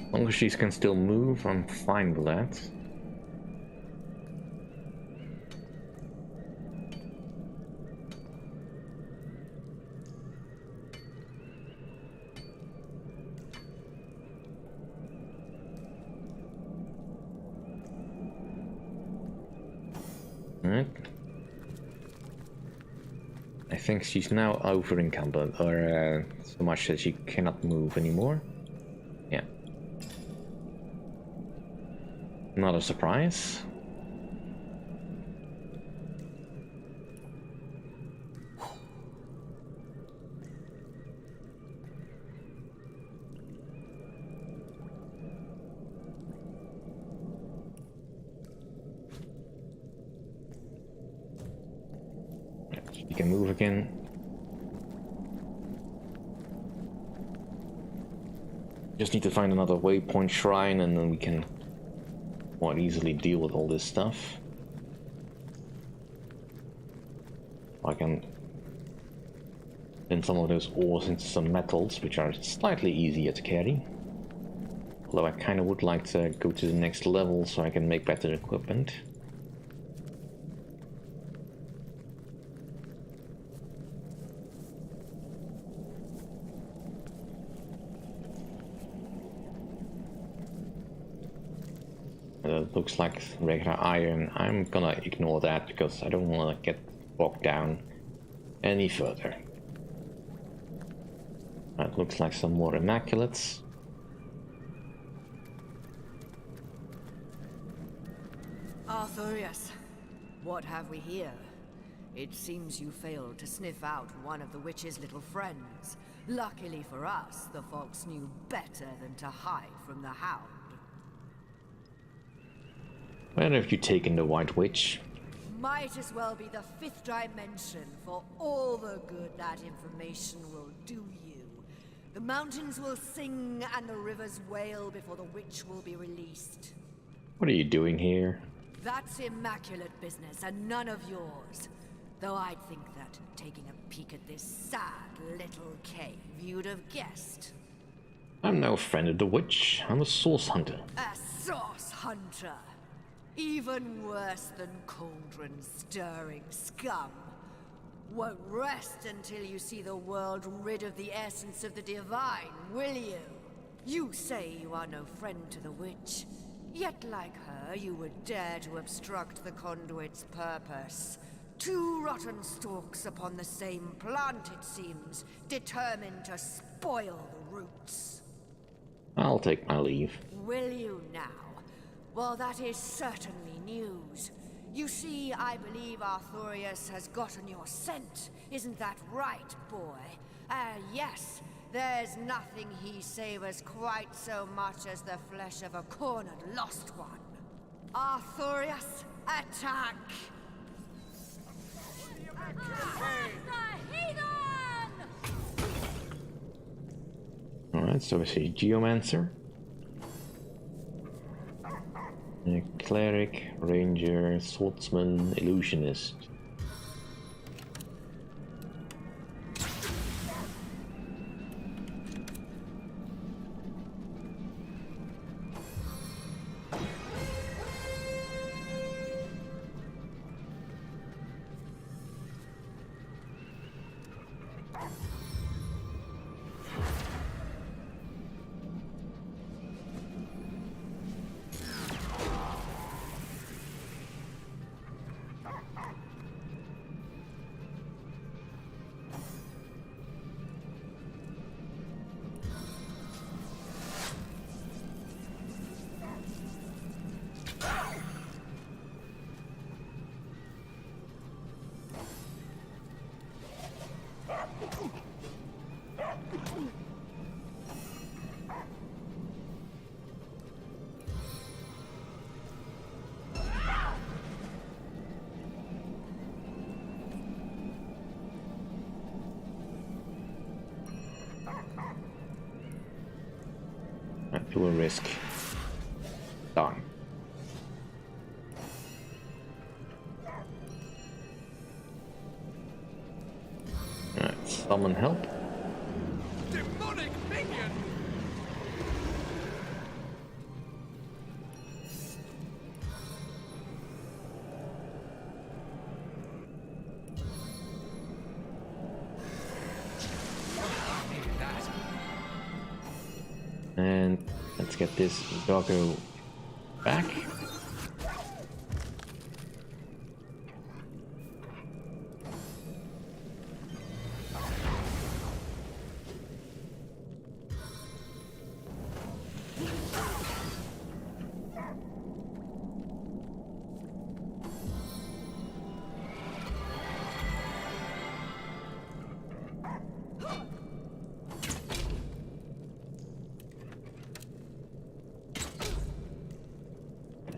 As long as she can still move, I'm fine with that. Alright. I think she's now over encumbered, or so much that she cannot move anymore. Yeah. Not a surprise. You can move again. Just need to find another waypoint shrine and then we can more easily deal with all this stuff. I can pin some of those ores into some metals, which are slightly easier to carry. Although I kind of would like to go to the next level so I can make better equipment. Looks like regular iron. I'm gonna ignore that because I don't want to get bogged down any further. That looks like some more immaculates. Arthurius, what have we here? It seems you failed to sniff out one of the witch's little friends. Luckily for us, the fox knew better than to hide from the hound. Where have you taken the White Witch? Might as well be the fifth dimension for all the good that information will do you. The mountains will sing and the rivers wail before the witch will be released. What are you doing here? That's immaculate business and none of yours. Though I'd think that, taking a peek at this sad little cave, you'd have guessed. I'm no friend of the witch. I'm a source hunter. A source hunter? Even worse than cauldron-stirring scum. Won't rest until you see the world rid of the essence of the divine, will you? You say you are no friend to the witch, yet like her you would dare to obstruct the conduit's purpose. Two rotten stalks upon the same plant, it seems, determined to spoil the roots. I'll take my leave. Will you now? Well, that is certainly news. You see, I believe Arthurius has gotten your scent. Isn't that right, boy? Yes. There's nothing he savors quite so much as the flesh of a cornered lost one. Arthurius, attack! Alright, so I see Geomancer. A cleric, ranger, swordsman, illusionist. To a risk. Darn. Summon help. Demonic minion! And let's get this doggo back.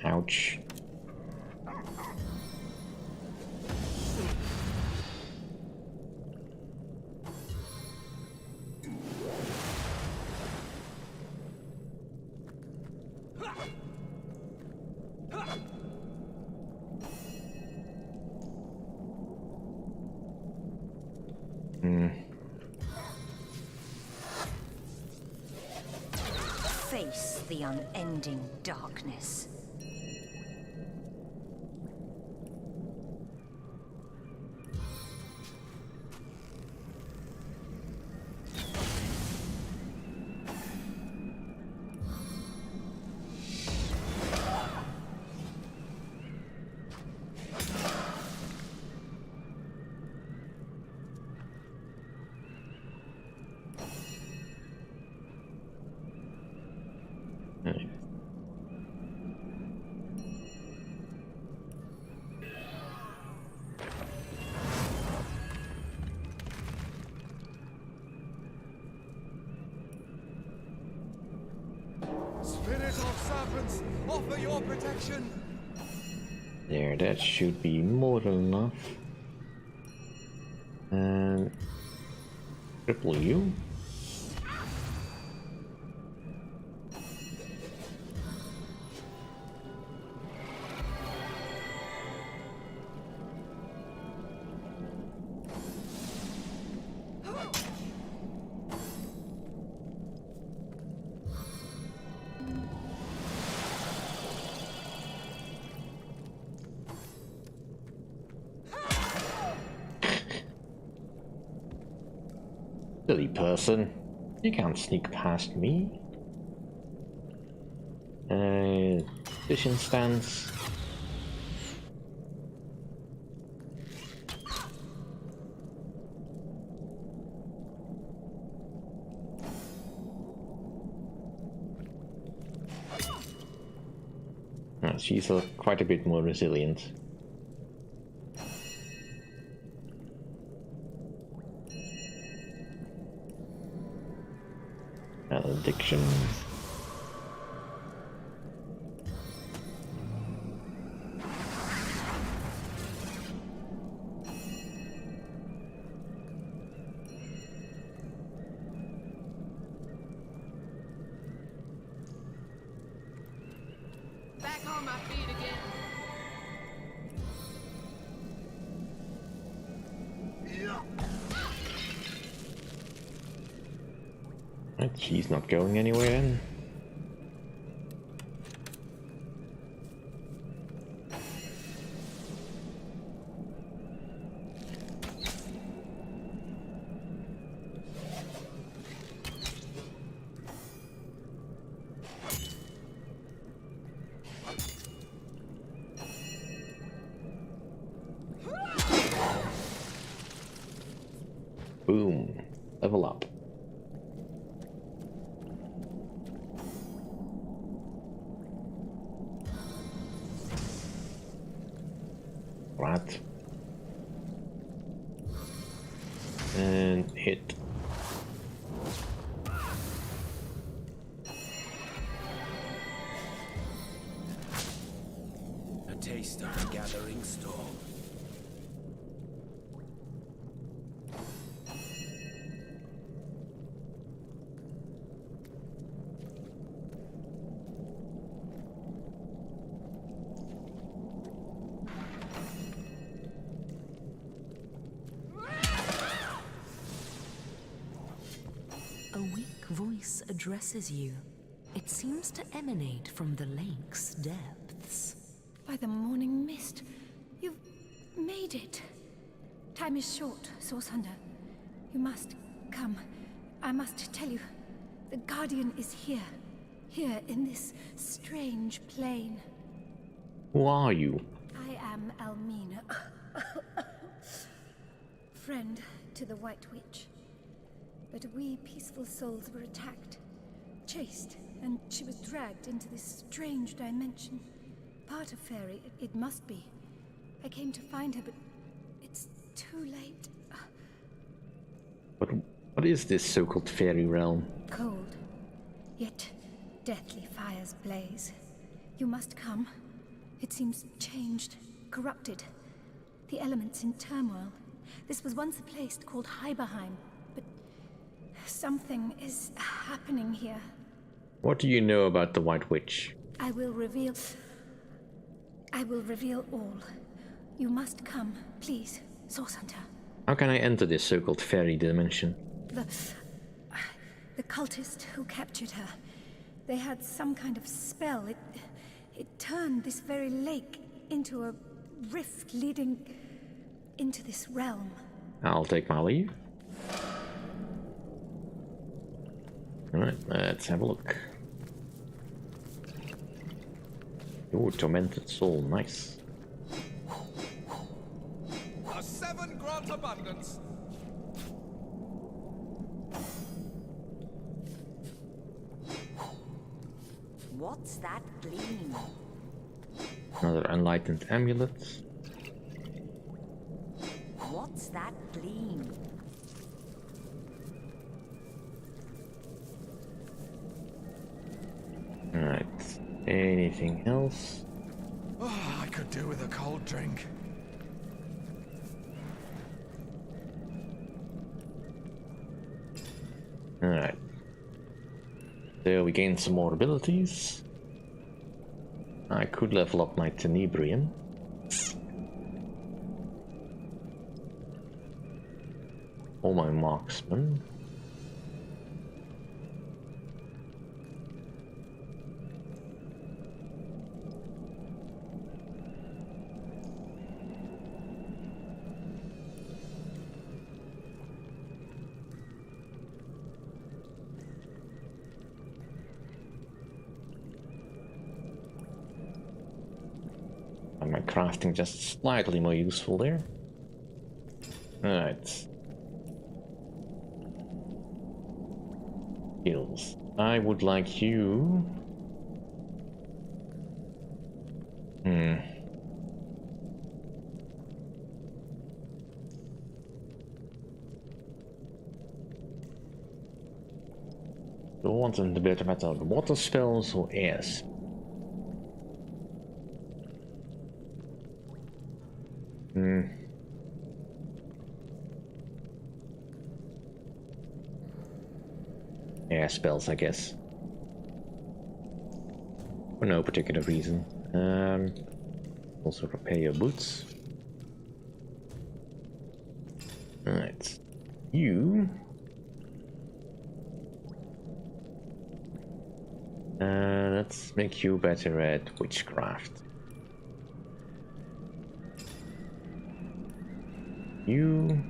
Ouch. Face the unending darkness. Spirit of serpents, offer your protection! There, that should be more than enough. And triple you. Silly person, you can't sneak past me. Position stance. She's quite a bit more resilient. Malediction. Back on my feet again. She's not going anywhere then. Boom. Level up. Right. And hit. A taste of the gathering storm. addresses you. It seems to emanate from the lake's depths. By the morning mist, you've made it. Time is short, Source Hunter. You must come. I must tell you, the Guardian is here. Here in this strange plane. Who are you? I am Almina. Friend to the White Witch. But we peaceful souls were attacked, chased, and she was dragged into this strange dimension. Part of Fairy, it must be. I came to find her, but it's too late. What is this so-called fairy realm? Cold, yet deathly fires blaze. You must come. It seems changed, corrupted. The elements in turmoil. This was once a place called Heiberheim, but something is happening here. What do you know about the White Witch? I will reveal all. You must come, please, Source Hunter. How can I enter this so-called fairy dimension? The cultist who captured her. They had some kind of spell. It turned this very lake into a rift leading into this realm. I'll take my leave. Alright, let's have a look. Ooh, tormented soul, nice. A 7 grant abundance. What's that gleam? Another enlightened amulet. What's that gleam? Alright, anything else? Oh, I could do with a cold drink. Alright. So we gained some more abilities. I could level up my Tenebrium. Or my Marksman. My crafting just slightly more useful there. Alright. Skills. I would like you... Do I want them to be better water spells or airs? Air spells, I guess. For no particular reason. Also repair your boots. Alright. You... let's make you better at witchcraft. You...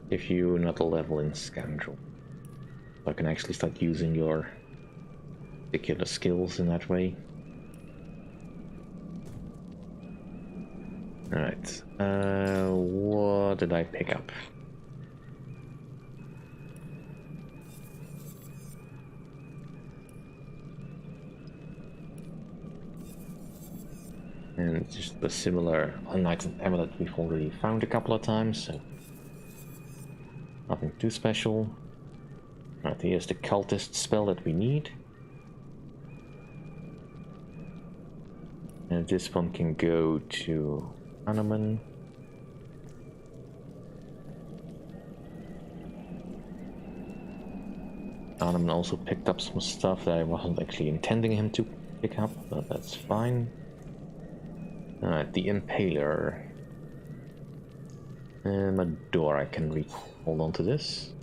Give you another level in Scoundrel. So I can actually start using your particular skills in that way. Alright, what did I pick up? And just a similar unlightened amulet we've already found a couple of times, so nothing too special. Right, here's the cultist spell that we need. And this one can go to Hanuman. Hanuman also picked up some stuff that I wasn't actually intending him to pick up, but that's fine. Alright, the Impaler. A door I can reach. Hold on to this.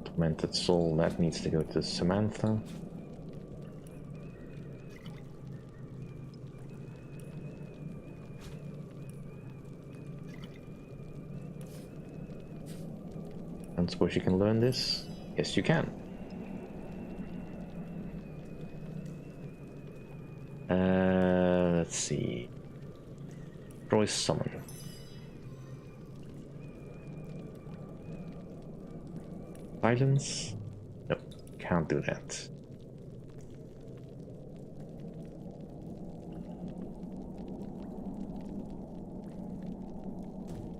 Tormented soul, that needs to go to Samantha. I don't suppose you can learn this? Yes, you can. Let's see. Destroy summon. Silence? Nope, can't do that.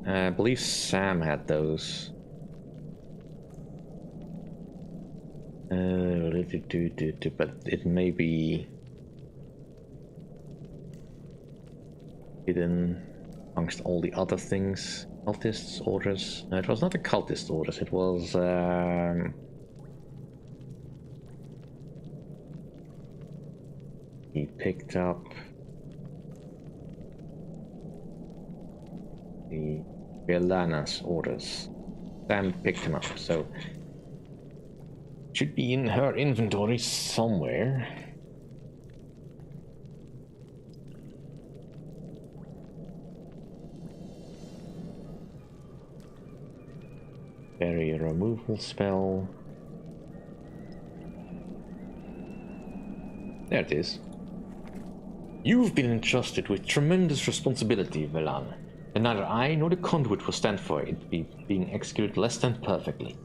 I believe Sam had those. But it may be hidden amongst all the other things. Cultists, orders. No, it was not the cultist orders, it was he picked up the Belana's orders. Sam picked him up, so should be in her inventory somewhere. Barrier removal spell. There it is. You've been entrusted with tremendous responsibility, Velan, and neither I nor the conduit will stand for it being executed less than perfectly.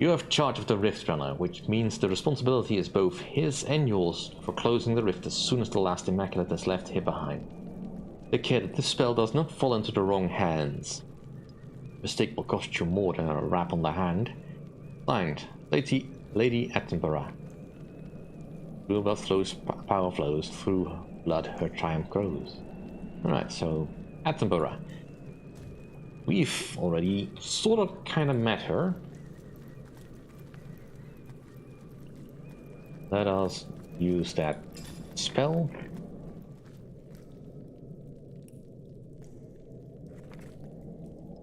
You have charge of the Rift Runner, which means the responsibility is both his and yours for closing the rift as soon as the last Immaculate is left here behind. Take care that this spell does not fall into the wrong hands. Mistake will cost you more than a rap on the hand. Signed, Lady Attenborough. Through blood flows, power flows, through blood her triumph grows. Alright, so Attenborough. We've already sort of kind of met her. Let us use that spell.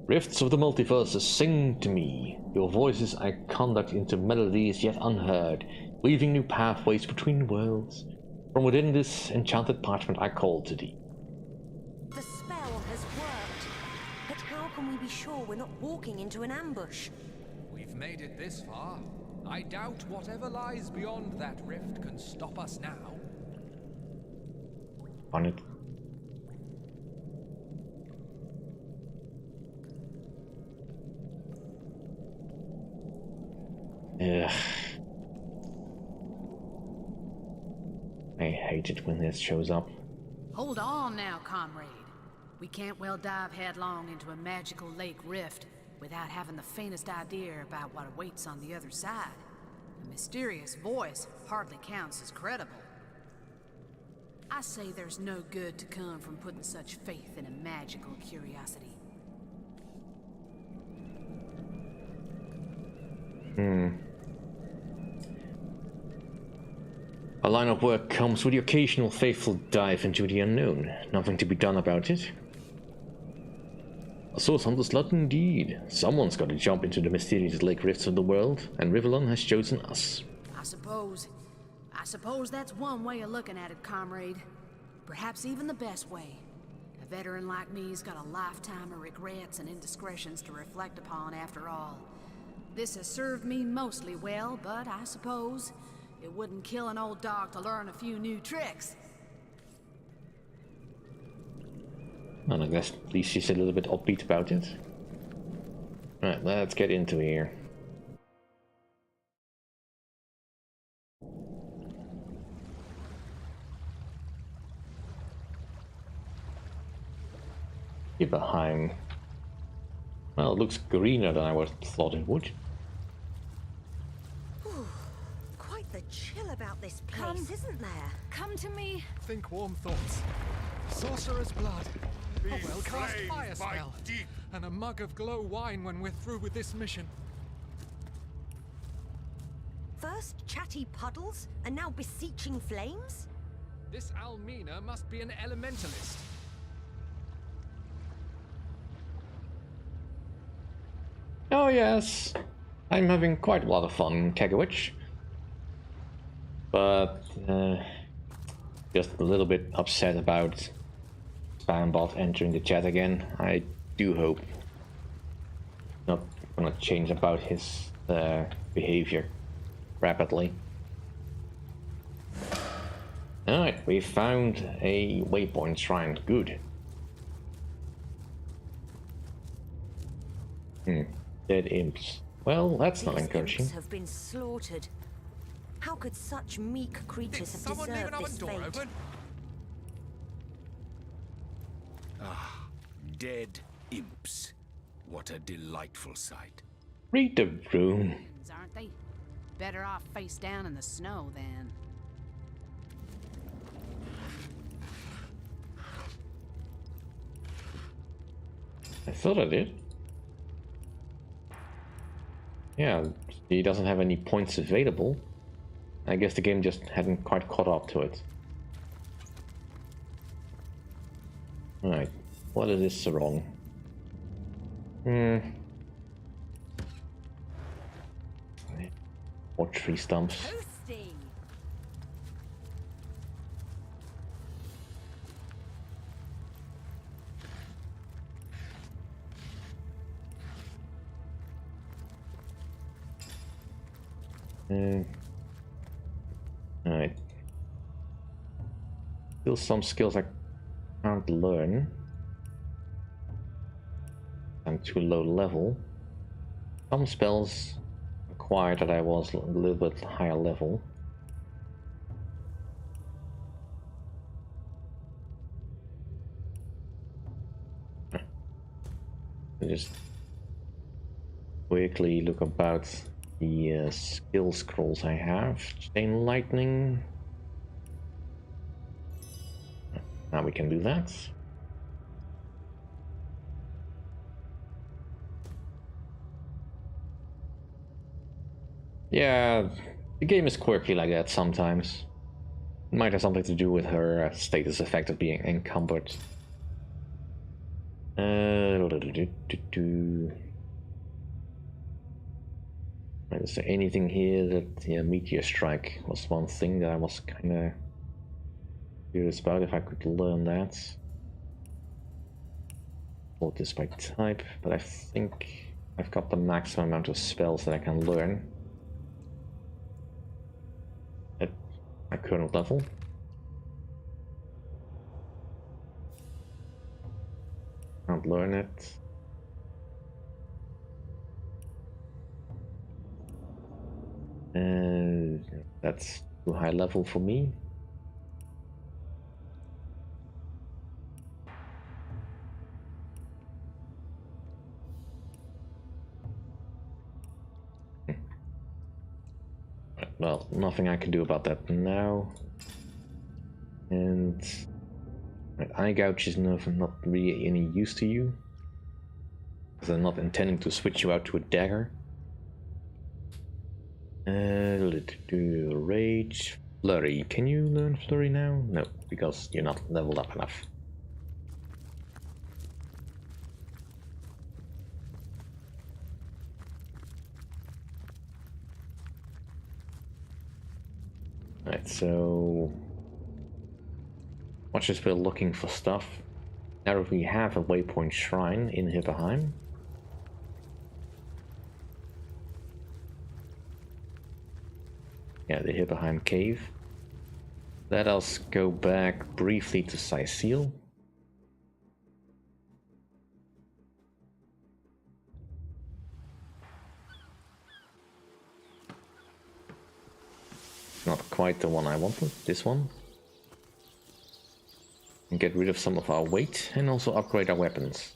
Rifts of the multiverses, sing to me. Your voices I conduct into melodies yet unheard, weaving new pathways between worlds. From within this enchanted parchment I call to thee. The spell has worked, but how can we be sure we're not walking into an ambush? We've made it this far. I doubt whatever lies beyond that rift can stop us now. On it. Ugh. I hate it when this shows up. Hold on now, comrade. We can't well dive headlong into a magical lake rift without having the faintest idea about what awaits on the other side. A mysterious voice hardly counts as credible. I say there's no good to come from putting such faith in a magical curiosity. A line of work comes with the occasional faithful dive into the unknown. Nothing to be done about it. A source hunter's lot indeed. Someone's got to jump into the mysterious lake rifts of the world, and Rivellon has chosen us. I suppose that's one way of looking at it, comrade. Perhaps even the best way. A veteran like me's got a lifetime of regrets and indiscretions to reflect upon after all. This has served me mostly well, but I suppose it wouldn't kill an old dog to learn a few new tricks. And I guess at least she's a little bit upbeat about it. Alright, let's get into here. Iberheim. Well, it looks greener than I would have thought it would. Quite the chill about this place, isn't there? Come to me. Think warm thoughts. Sorcerer's blood. A well-cast fire spell. And a mug of glow wine when we're through with this mission. First chatty puddles, and now beseeching flames? This Almina must be an elementalist. Oh yes, I'm having quite a lot of fun in Kegawitch. But just a little bit upset about Spambot entering the chat again. I do hope not gonna change about his behavior rapidly. Alright, we found a waypoint shrine. Good. Dead imps. Well, that's not encouraging. Imps have been slaughtered. How could such meek creatures have deserved this fate? Ah, dead imps. What a delightful sight. Read the room. Aren't they? Better off face down in the snow then. I thought I did. Yeah, he doesn't have any points available. I guess the game just hadn't quite caught up to it. Alright, what is this wrong? More tree stumps. Alright. Still some skills I can't learn. I'm too low level. Some spells require that I was a little bit higher level. Just quickly look about the skill scrolls I have. Chain lightning. Now we can do that. Yeah, the game is quirky like that sometimes. It might have something to do with her status effect of being encumbered. Is there anything here that... Yeah, Meteor Strike was one thing that I was kinda curious about, if I could learn that. Sort this by type, but I think I've got the maximum amount of spells that I can learn at my current level. Can't learn it. That's too high level for me. Well, nothing I can do about that now. And eye gouge is not really any use to you, because I'm not intending to switch you out to a dagger. Let's do Rage. Flurry. Can you learn Flurry now? No, because you're not leveled up enough. Alright, so... watch as we're looking for stuff. Now that we have a waypoint shrine in Hipperheim, yeah, the Hipperheim cave. Let us go back briefly to Sicil. Not quite the one I wanted, this one. And get rid of some of our weight and also upgrade our weapons.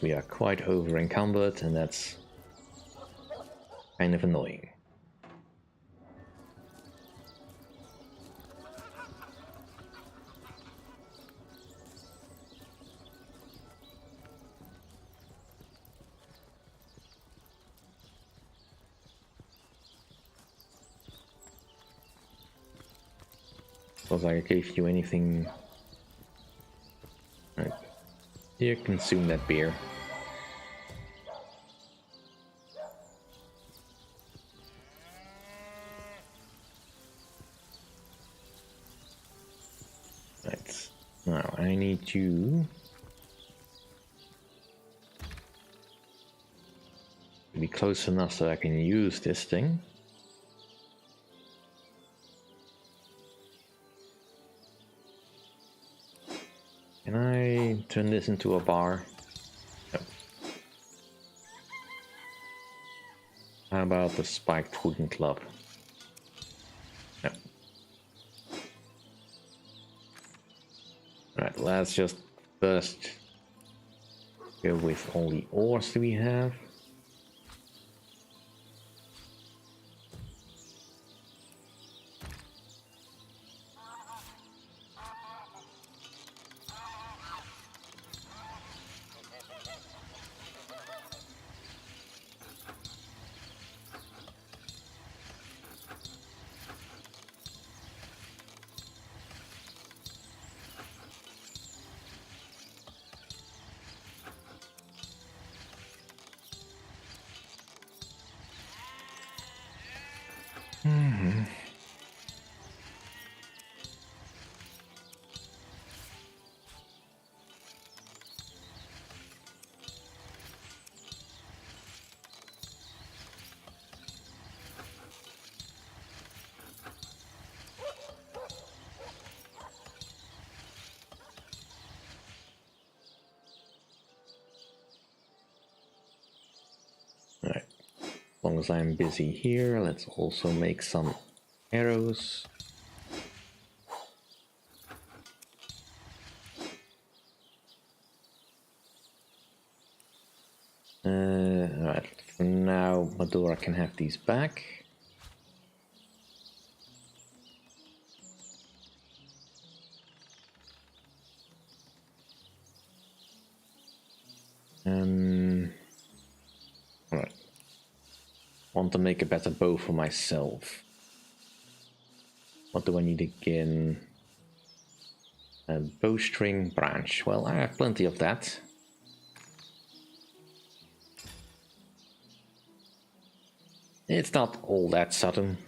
We are quite over encumbered, and that's kind of annoying. Was I gave you anything? Right. Here, consume that beer. Right. Now I need you to be close enough so I can use this thing. Can I turn this into a bar? No. How about the spiked wooden club? No. Alright, let's just first go with all the ores we have. Alright, as long as I'm busy here, let's also make some arrows. Alright, for now Medora can have these back. Alright. Want to make a better bow for myself. What do I need again? A bowstring branch. Well, I have plenty of that. It's not all that sudden.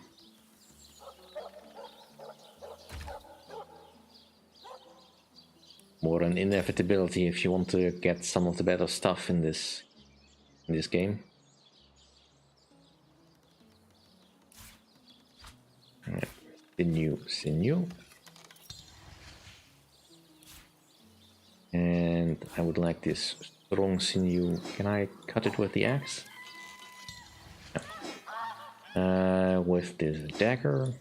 More an inevitability if you want to get some of the better stuff in this game. Alright, sinew. And I would like this strong sinew. Can I cut it with the axe? No. With this dagger.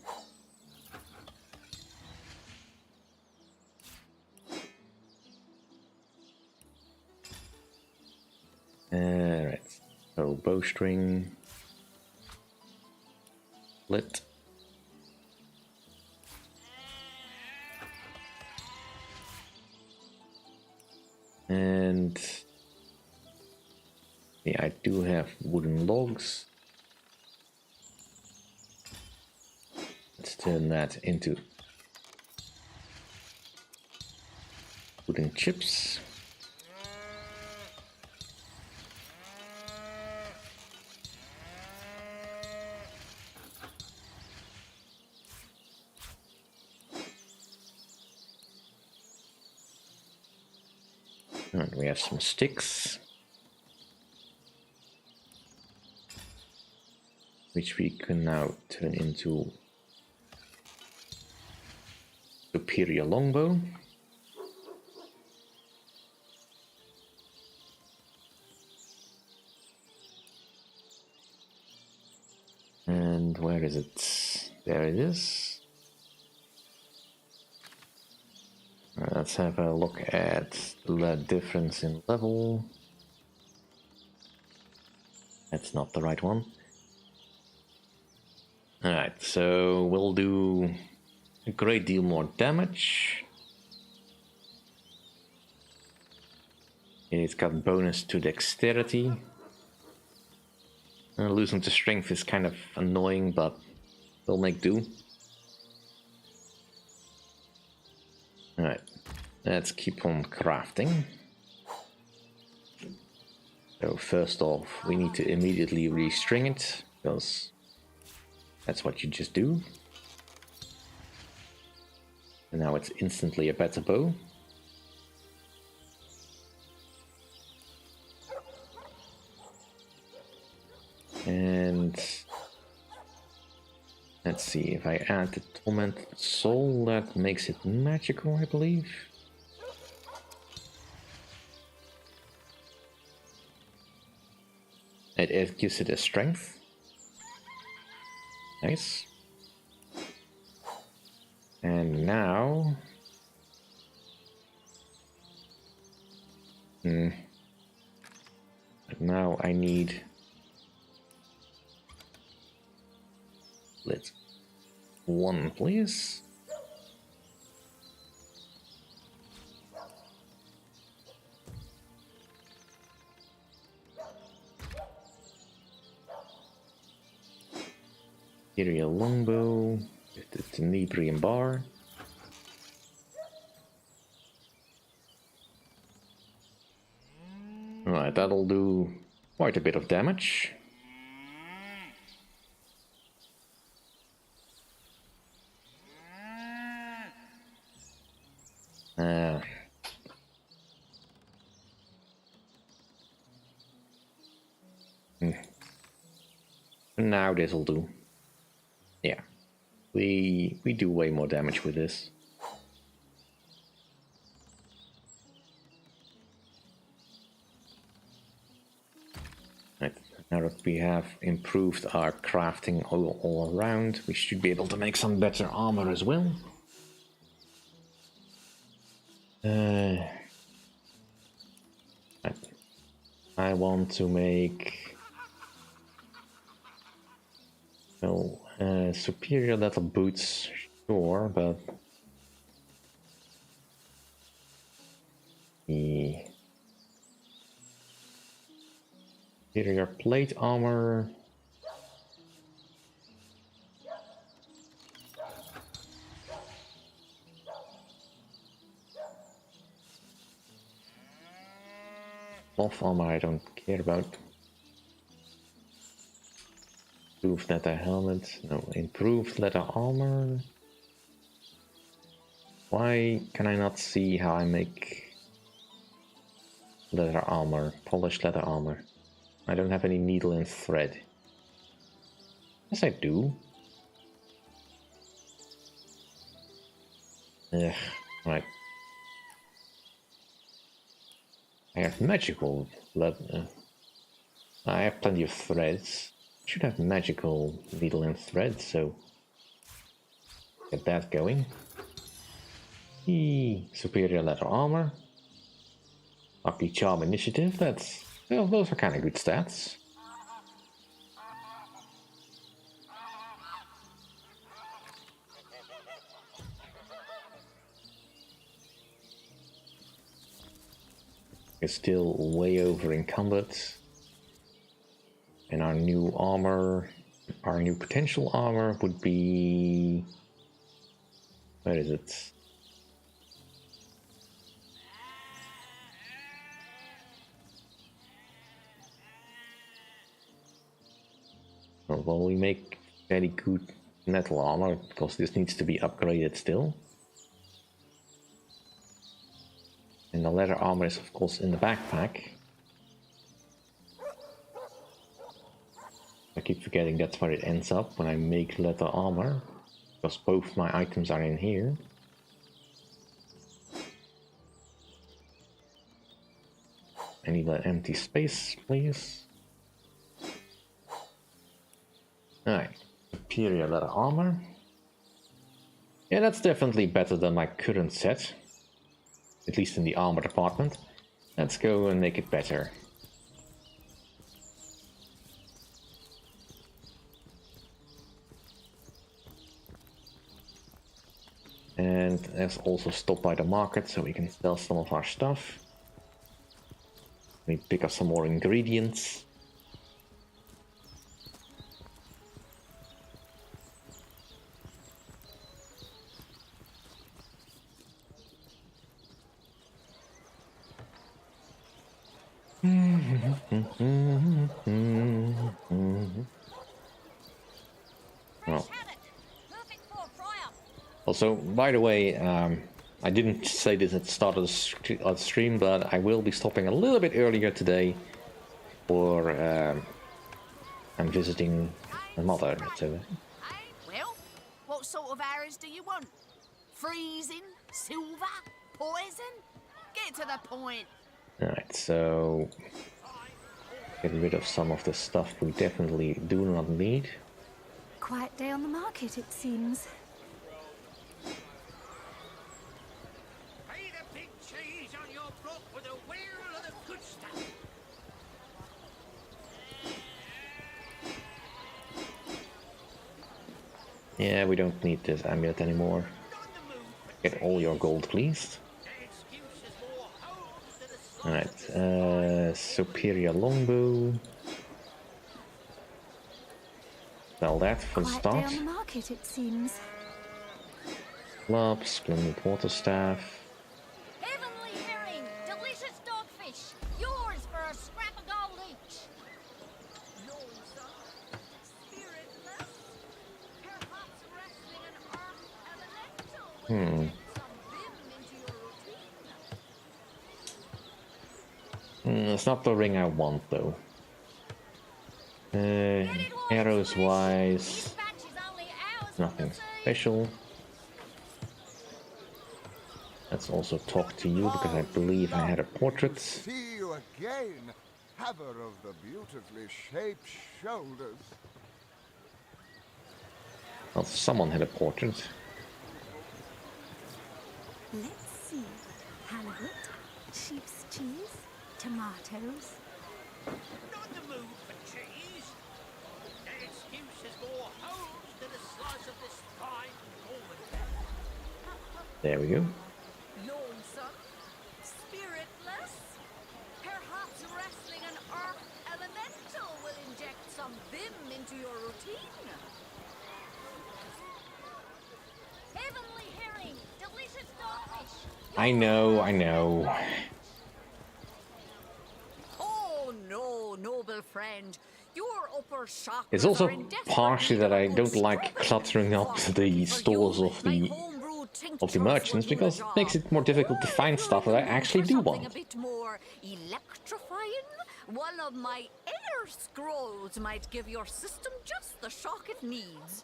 Right, so bowstring, split. And yeah, I do have wooden logs. Let's turn that into wooden chips. And we have some sticks, which we can now turn into superior longbow. And where is it? There it is. Let's have a look at the difference in level. That's not the right one. Alright, so we'll do a great deal more damage. It's got bonus to dexterity. Losing to strength is kind of annoying, but we'll make do. Alright, let's keep on crafting. So first off, we need to immediately restring it, because that's what you just do. And now it's instantly a better bow. And let's see, if I add the Tormented Soul, that makes it magical, I believe. It gives it a strength. Nice. And now... But now I need... Let's... One, please. Imperial longbow with the Tenebrian bar. Alright, that'll do quite a bit of damage. Now this'll do. Yeah, we do way more damage with this. Right, now that we have improved our crafting all around, we should be able to make some better armor as well. I want to make... No, superior leather boots, sure, but... The... Superior plate armor... Cloth armor I don't care about. Improved leather helmet, no, improved leather armor. Why can I not see how I make leather armor, polished leather armor? I don't have any needle and thread. Yes, I do. Ugh, right. I have magical leather. I have plenty of threads. Should have magical needle and thread, so get that going. Superior leather armor. Lucky charm initiative. That's, well, those are kind of good stats. It's still way over encumbered. And our new armor, our new potential armor would be... Where is it? Well, we make very good metal armor, because this needs to be upgraded still. And the leather armor is of course in the backpack. I keep forgetting that's where it ends up when I make leather armor, because both my items are in here. I need an empty space, please. Alright, superior leather armor. Yeah, that's definitely better than my current set. At least in the armor department. Let's go and make it better. And let's also stop by the market so we can sell some of our stuff. We pick up some more ingredients. Also, by the way, I didn't say this at the start of the stream, but I will be stopping a little bit earlier today, for I'm visiting my mother. So. Well, what sort of arrows do you want? Freezing? Silver? Poison? Get to the point. Alright, so get rid of some of the stuff we definitely do not need. Quiet day on the market, it seems. Pay the big cheese on your block with a wheel of the good stuff. Yeah, we don't need this amulet anymore. Get all your gold, please. Alright, superior longbow. Sell that for the start. Quiet day on the market, it seems. Club, splendid waterstaff. Heavenly herring, delicious dogfish, yours for a scrap of gold each. It's not the ring I want, though. Arrows wise, nothing special. Let's also talk to you because I believe I had a portrait. See you again, haver of the beautifully shaped shoulders. Well, someone had a portrait. Let's see. Halibut, sheep's cheese, tomatoes. Not the mood for cheese. That excuse is more holes than a slice of this fine golden. There we go. Lonesome? Spiritless? Perhaps wrestling an earth elemental will inject some vim into your routine? Heavenly herring, delicious dogfish. I know. Oh no, noble friend. Your upper chakras It's also are in desperate partially need that of I a good don't like stroke. cluttering up the stores of the merchants because it makes it more difficult to find stuff that I actually do Something a want. bit more electrifying? One of my air scrolls might give your system just the shock it needs.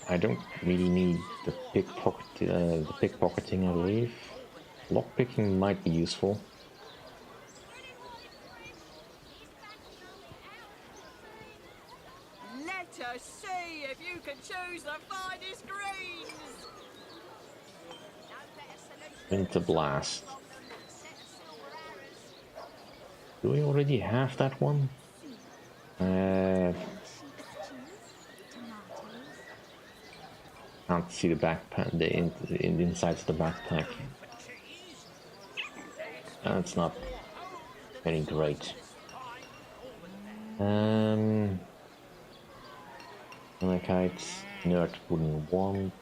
I don't really need the pickpocketing, I believe. Lockpicking might be useful. Let us see if you can choose the finest greens. Winter Blast. Do we already have that one? Can't see the backpack, the inside of the backpack. That's not very great. Malachites, nerd wouldn't want.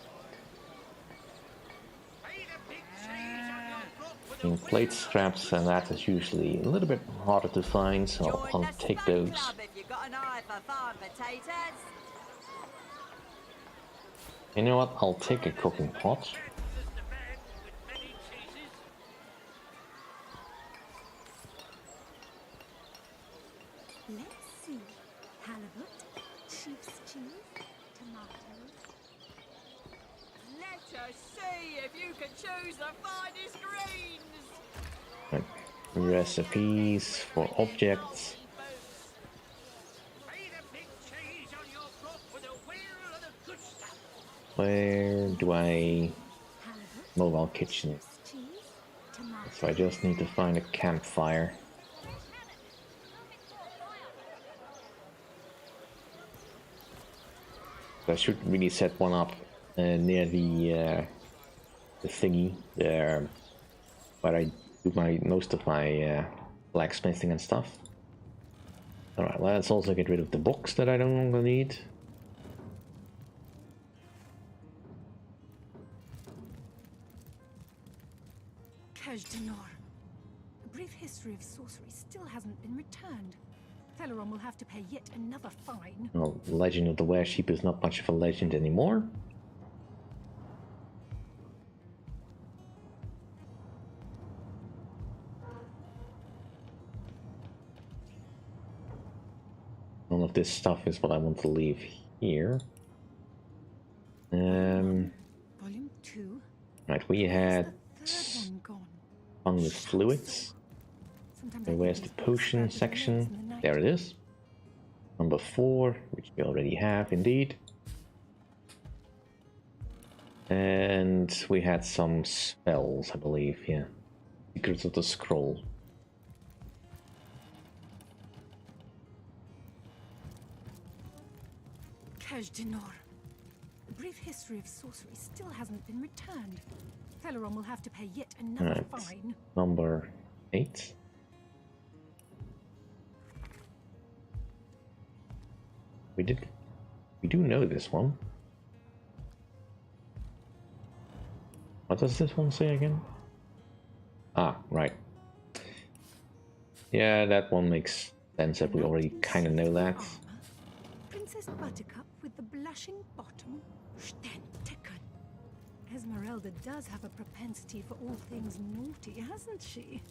Plate straps, and that is usually a little bit harder to find, so I'll take those. You know what? I'll take a cooking pot. Let's see. Halibut, sheep's cheese, tomatoes. Let us see if you can choose the finest greens. Right. Recipes for objects. Where do I... Mobile kitchen. So I just need to find a campfire. I should really set one up near the thingy there, where I do most of my blacksmithing and stuff. Alright, let's also get rid of the books that I no longer need. A brief history of sorcery still hasn't been returned. Celeron will have to pay yet another fine. Well, Legend of the Weresheep is not much of a legend anymore. None of this stuff is what I want to leave here. Volume 2. Right, we had fun with fluids. And where's the potion section? There it is. Number 4, which we already have indeed. And we had some spells, I believe, yeah. Secrets of the Scroll. Dinor. The brief history of sorcery still hasn't been returned. Celeron will have to pay yet another fine. Number 8. We do know this one. What does this one say again? Ah, right. Yeah, that one makes sense that we already kind of know that. Princess Buttercup with the blushing bottom. Stenticken. Esmeralda does have a propensity for all things naughty, hasn't she?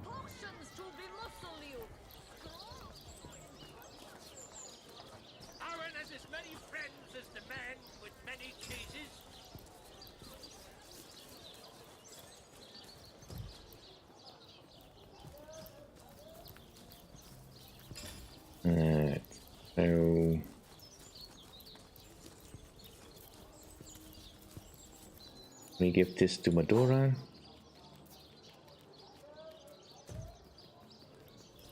Potions to bemuscle you. Aaron has as many friends as the man with many cases. So we give this to Medora.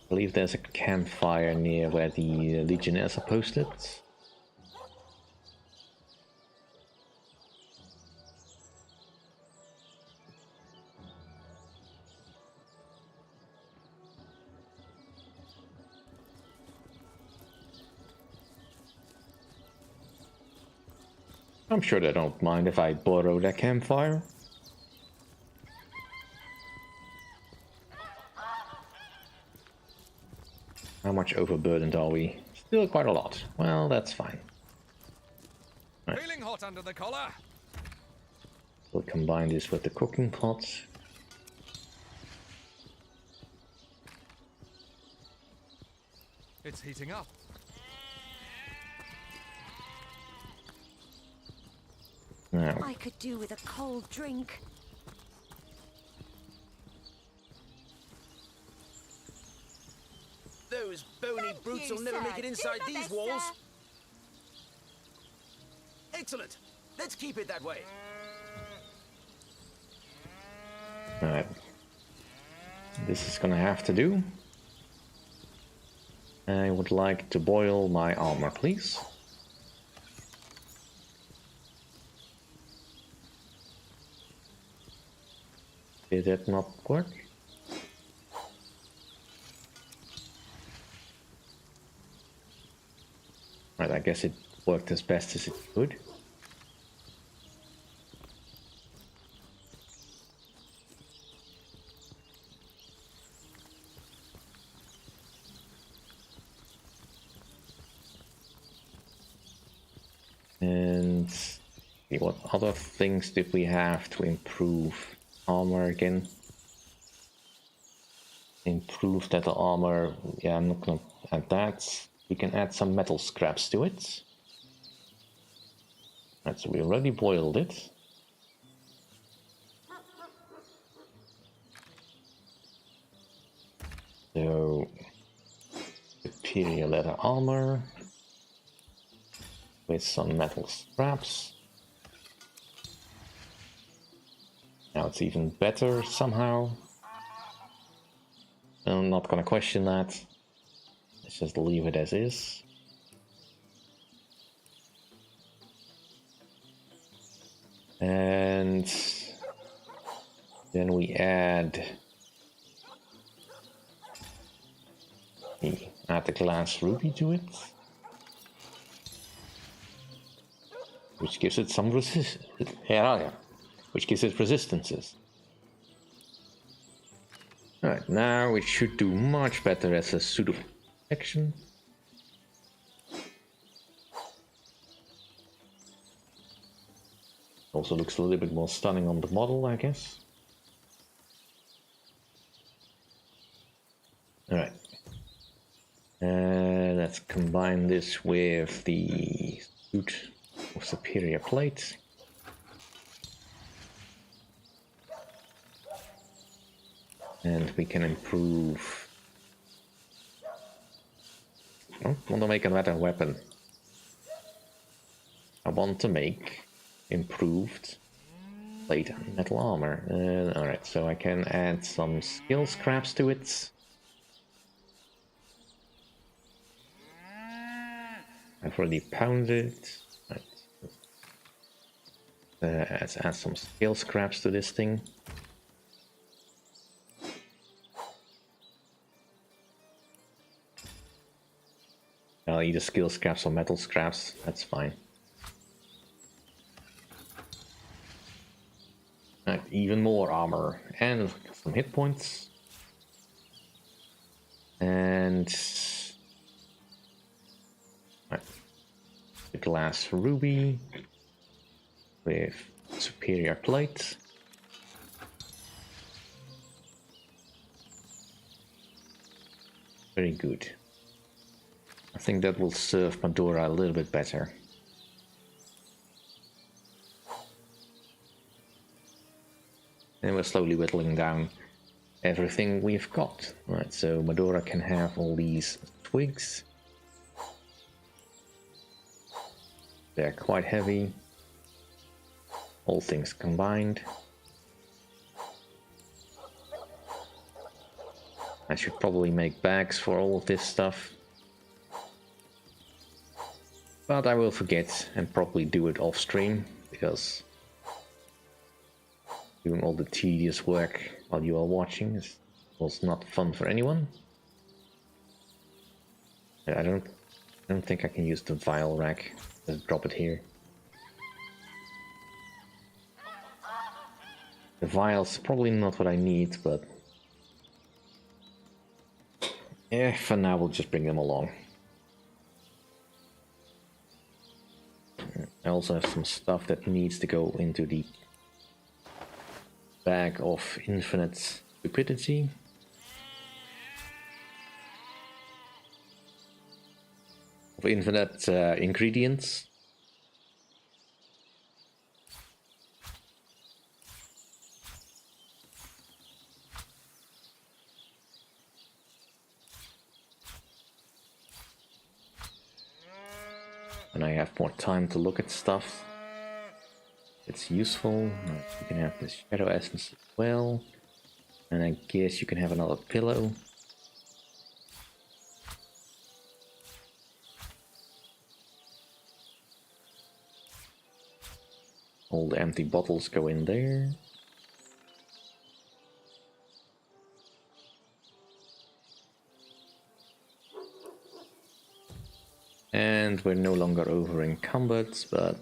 I believe there's a campfire near where the Legionnaires are posted. I'm sure they don't mind if I borrow their campfire. How much overburdened are we? Still quite a lot. Well, that's fine. Right. Feeling hot under the collar. We'll combine this with the cooking pot. It's heating up. Now. I could do with a cold drink. Those bony brutes will never make it inside these walls. Excellent. Let's keep it that way. Alright. This is gonna have to do. I would like to boil my armor, please. Did that not work? Right, I guess it worked as best as it could. And what other things did we have to improve armor again? Improve that armor. Yeah, I'm not gonna add that. We can add some metal scraps to it. Right, so we already boiled it. So, superior leather armor with some metal scraps. Now it's even better somehow. I'm not gonna question that. Let's just leave it as is. And then we add the glass ruby to it, which gives it some resistance. Yeah, which gives it resistances. Alright, now it should do much better as a suit of protection. Also looks a little bit more stunning on the model, I guess. Alright. Let's combine this with the suit of superior plate. And we can improve. I want to make a better weapon. I want to make improved plate and metal armor. Alright, so I can add some skill scraps to it. I've already pounded. Right. Let's add some skill scraps to this thing. Either skill scraps or metal scraps, that's fine. Right, even more armor and some hit points. And right. The glass ruby with superior plate. Very good. I think that will serve Madora a little bit better. And we're slowly whittling down everything we've got. Right, so Madora can have all these twigs. They're quite heavy. All things combined. I should probably make bags for all of this stuff. But I will forget and probably do it off stream, because doing all the tedious work while you are watching was not fun for anyone. I don't think I can use the vial rack. Just drop it here. The vial's probably not what I need, but yeah, for now we'll just bring them along. I also have some stuff that needs to go into the bag of infinite stupidity. Of infinite ingredients. And I have more time to look at stuff. It's useful. You can have this shadow essence as well. And I guess you can have another pillow. All the empty bottles go in there. And we're no longer over encumbered, but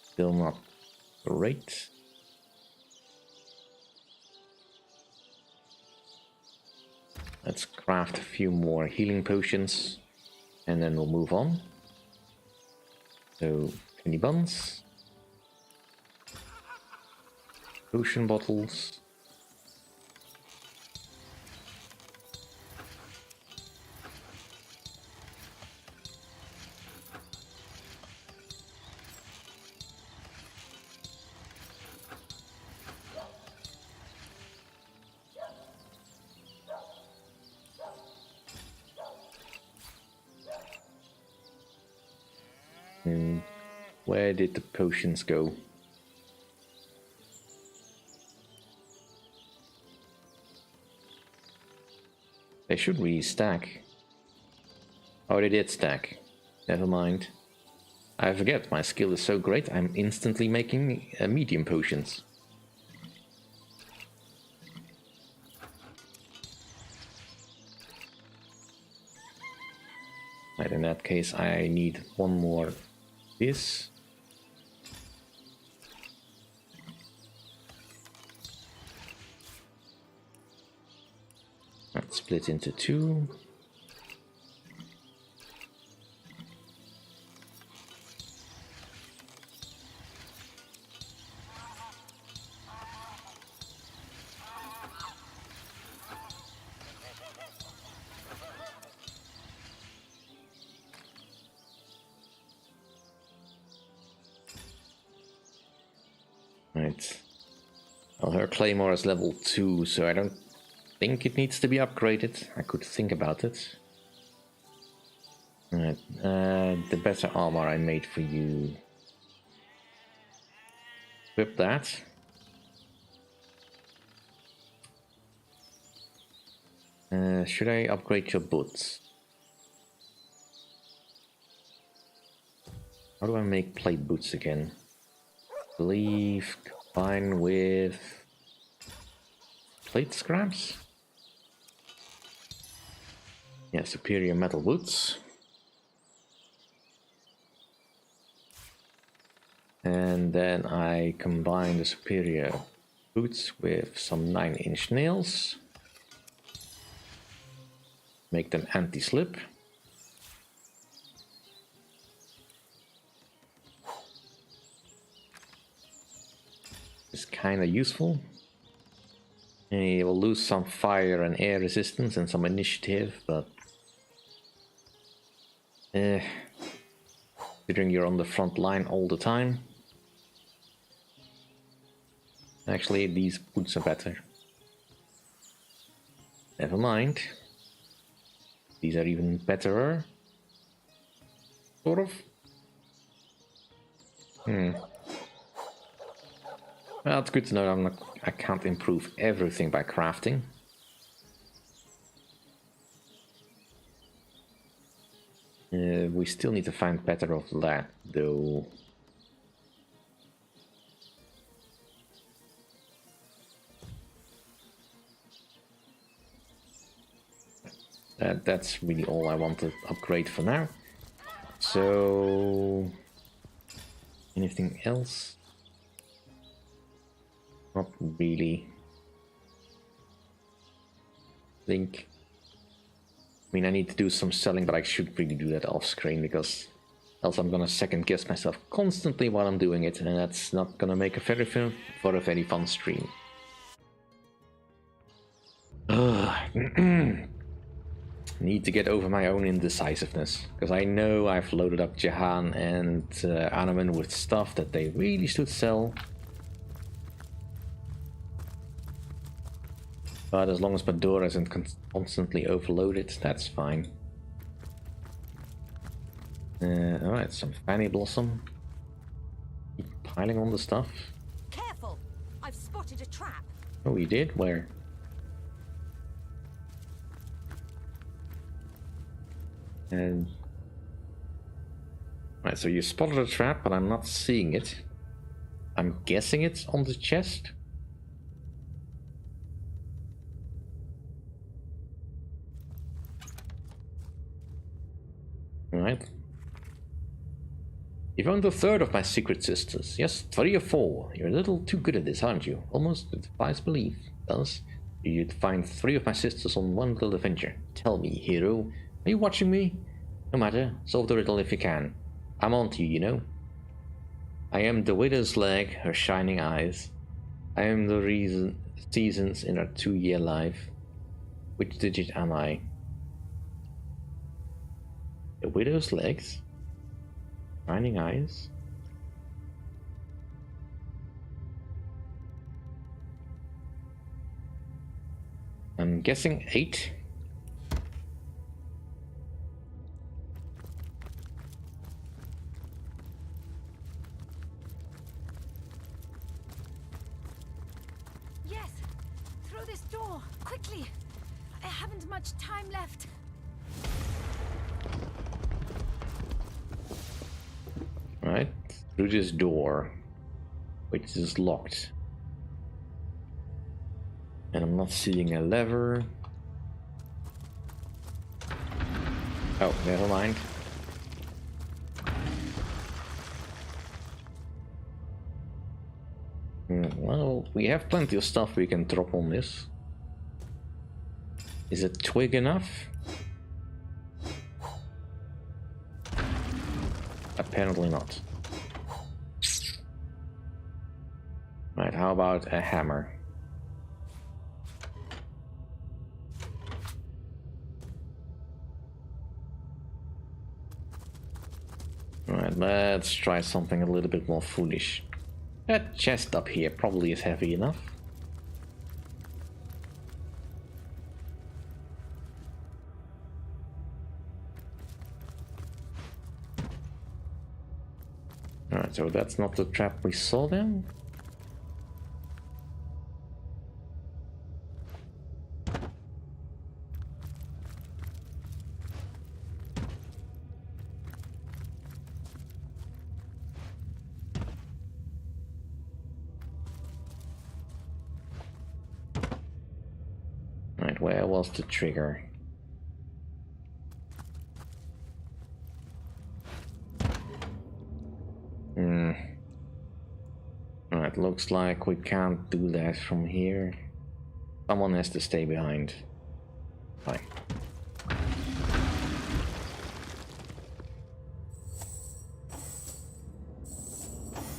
still not great. Let's craft a few more healing potions and then we'll move on. So, penny buns, potion bottles. Where did the potions go? They should re-stack. Oh, they did stack. Never mind. I forget, my skill is so great, I'm instantly making medium potions. Right, in that case I need one more this. Let's split into two. Right. Well, her claymore is level 2, so I don't think it needs to be upgraded. I could think about it. Alright, the better armor I made for you. Equip that. Should I upgrade your boots? How do I make plate boots again? I believe combine with plate scraps? Yeah, superior metal boots. And then I combine the superior boots with some 9-inch nails. Make them anti-slip. It's kind of useful. And you will lose some fire and air resistance and some initiative, but considering you're on the front line all the time. Actually, these boots are better. Never mind. These are even betterer. Sort of. Well, it's good to know I can't improve everything by crafting. We still need to find better of that, though. That's really all I want to upgrade for now. So, anything else? Not really. I mean, I need to do some selling, but I should really do that off screen, because else I'm gonna second guess myself constantly while I'm doing it, and that's not gonna make a very fun stream. Need to get over my own indecisiveness, because I know I've loaded up Jahan and Anomen with stuff that they really should sell. But as long as my door isn't constantly overloaded, that's fine. Alright, some Fanny Blossom. Keep piling on the stuff. Careful! I've spotted a trap. Oh, you did? Where? And right, so you spotted a trap, but I'm not seeing it. I'm guessing it's on the chest. Alright. You found a third of my secret sisters. Yes, 3 or 4. You're a little too good at this, aren't you? Almost defies belief. Thus, you'd find 3 of my sisters on one little adventure. Tell me, hero. Are you watching me? No matter, solve the riddle if you can. I'm on to you, you know. I am the widow's leg, her shining eyes. I am the seasons in her 2-year life. Which digit am I? The widow's legs? Shining eyes? I'm guessing 8. Quickly! I haven't much time left. Right, through this door, which is locked. And I'm not seeing a lever. Oh, never mind. Well, we have plenty of stuff we can drop on this. Is a twig enough? Apparently not. Right, how about a hammer? Right, let's try something a little bit more foolish. That chest up here probably is heavy enough. Alright, so that's not the trap we saw then? Right, where was the trigger? Alright, looks like we can't do that from here. Someone has to stay behind. Fine.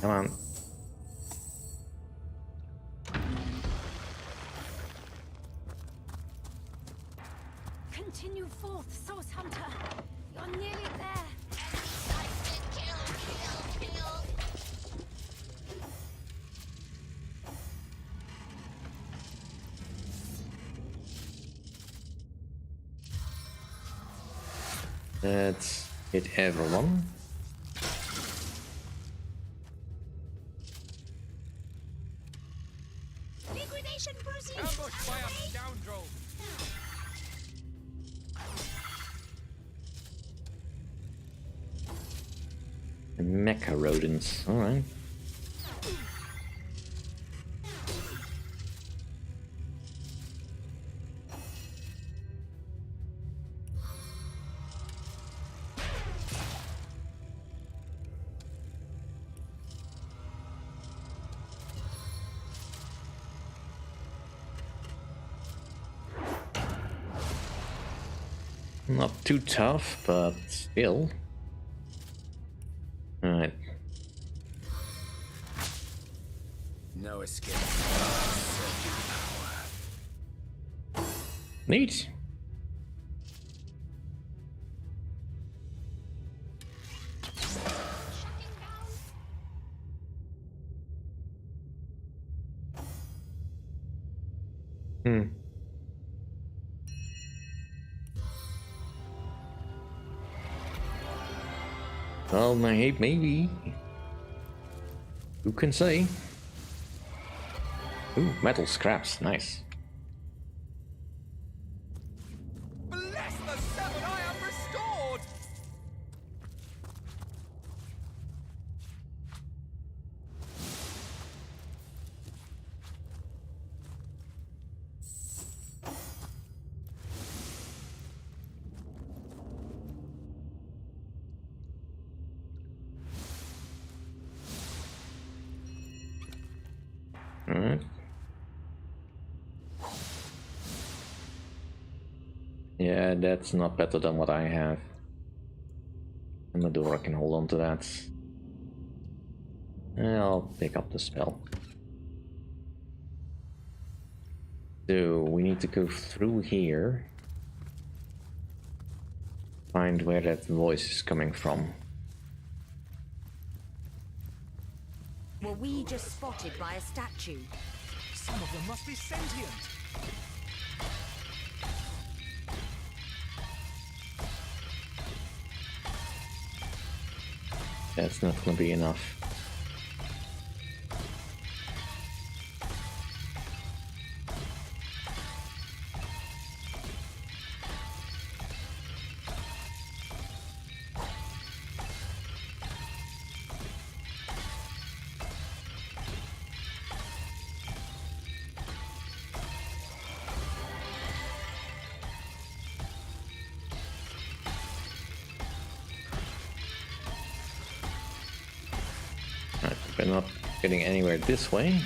Come on. Continue forth, Source Hunter. You're nearly there. Let's hit everyone. Liquidation proceeds. Ambushed by a scoundrel. Mecha rodents, alright. Not too tough, but still. Alright. No escape. Neat. Well, maybe. Who can say? Ooh, metal scraps, nice. Bless the seven, I am restored! Alright. Yeah, that's not better than what I have. And the door can hold on to that. I'll pick up the spell. So we need to go through here. Find where that voice is coming from. Were we just spotted by a statue? Some of them must be sentient. That's not gonna be enough. We're not getting anywhere this way.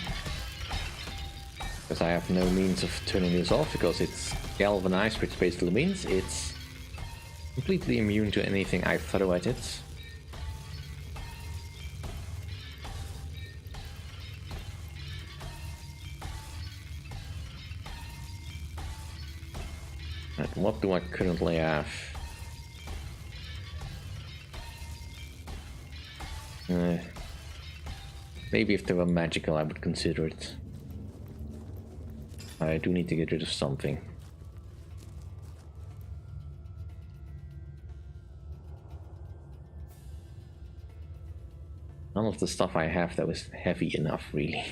Because I have no means of turning this off, because it's galvanized, which basically means it's completely immune to anything I throw at it. And what do I currently have? Maybe if they were magical I would consider it. I do need to get rid of something. None of the stuff I have that was heavy enough, really.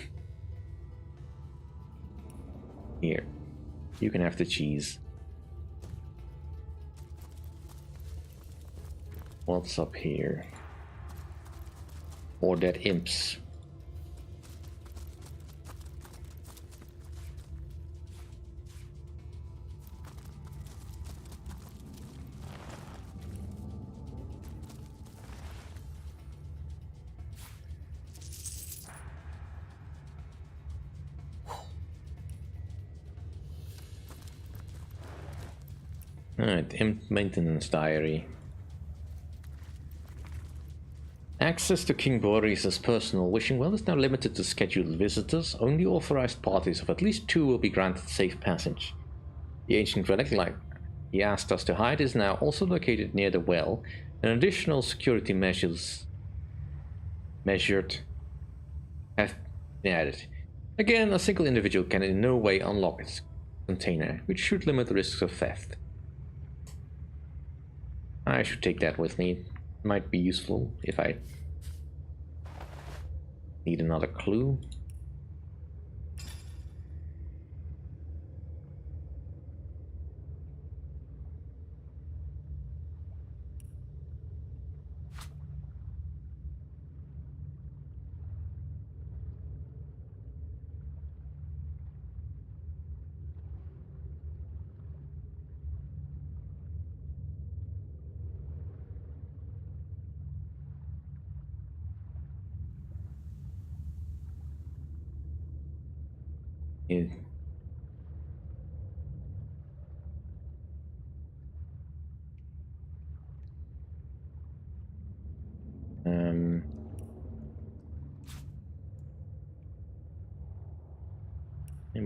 Here, you can have the cheese. What's up here? Or dead imps. Alright, imp maintenance diary. Access to King Boris's personal wishing well is now limited to scheduled visitors. Only authorized parties of at least 2 will be granted safe passage. The ancient relic like he asked us to hide is now also located near the well, and additional security measures have been added. Again, a single individual can in no way unlock its container, which should limit the risks of theft. I should take that with me. It might be useful if I need another clue. Yeah.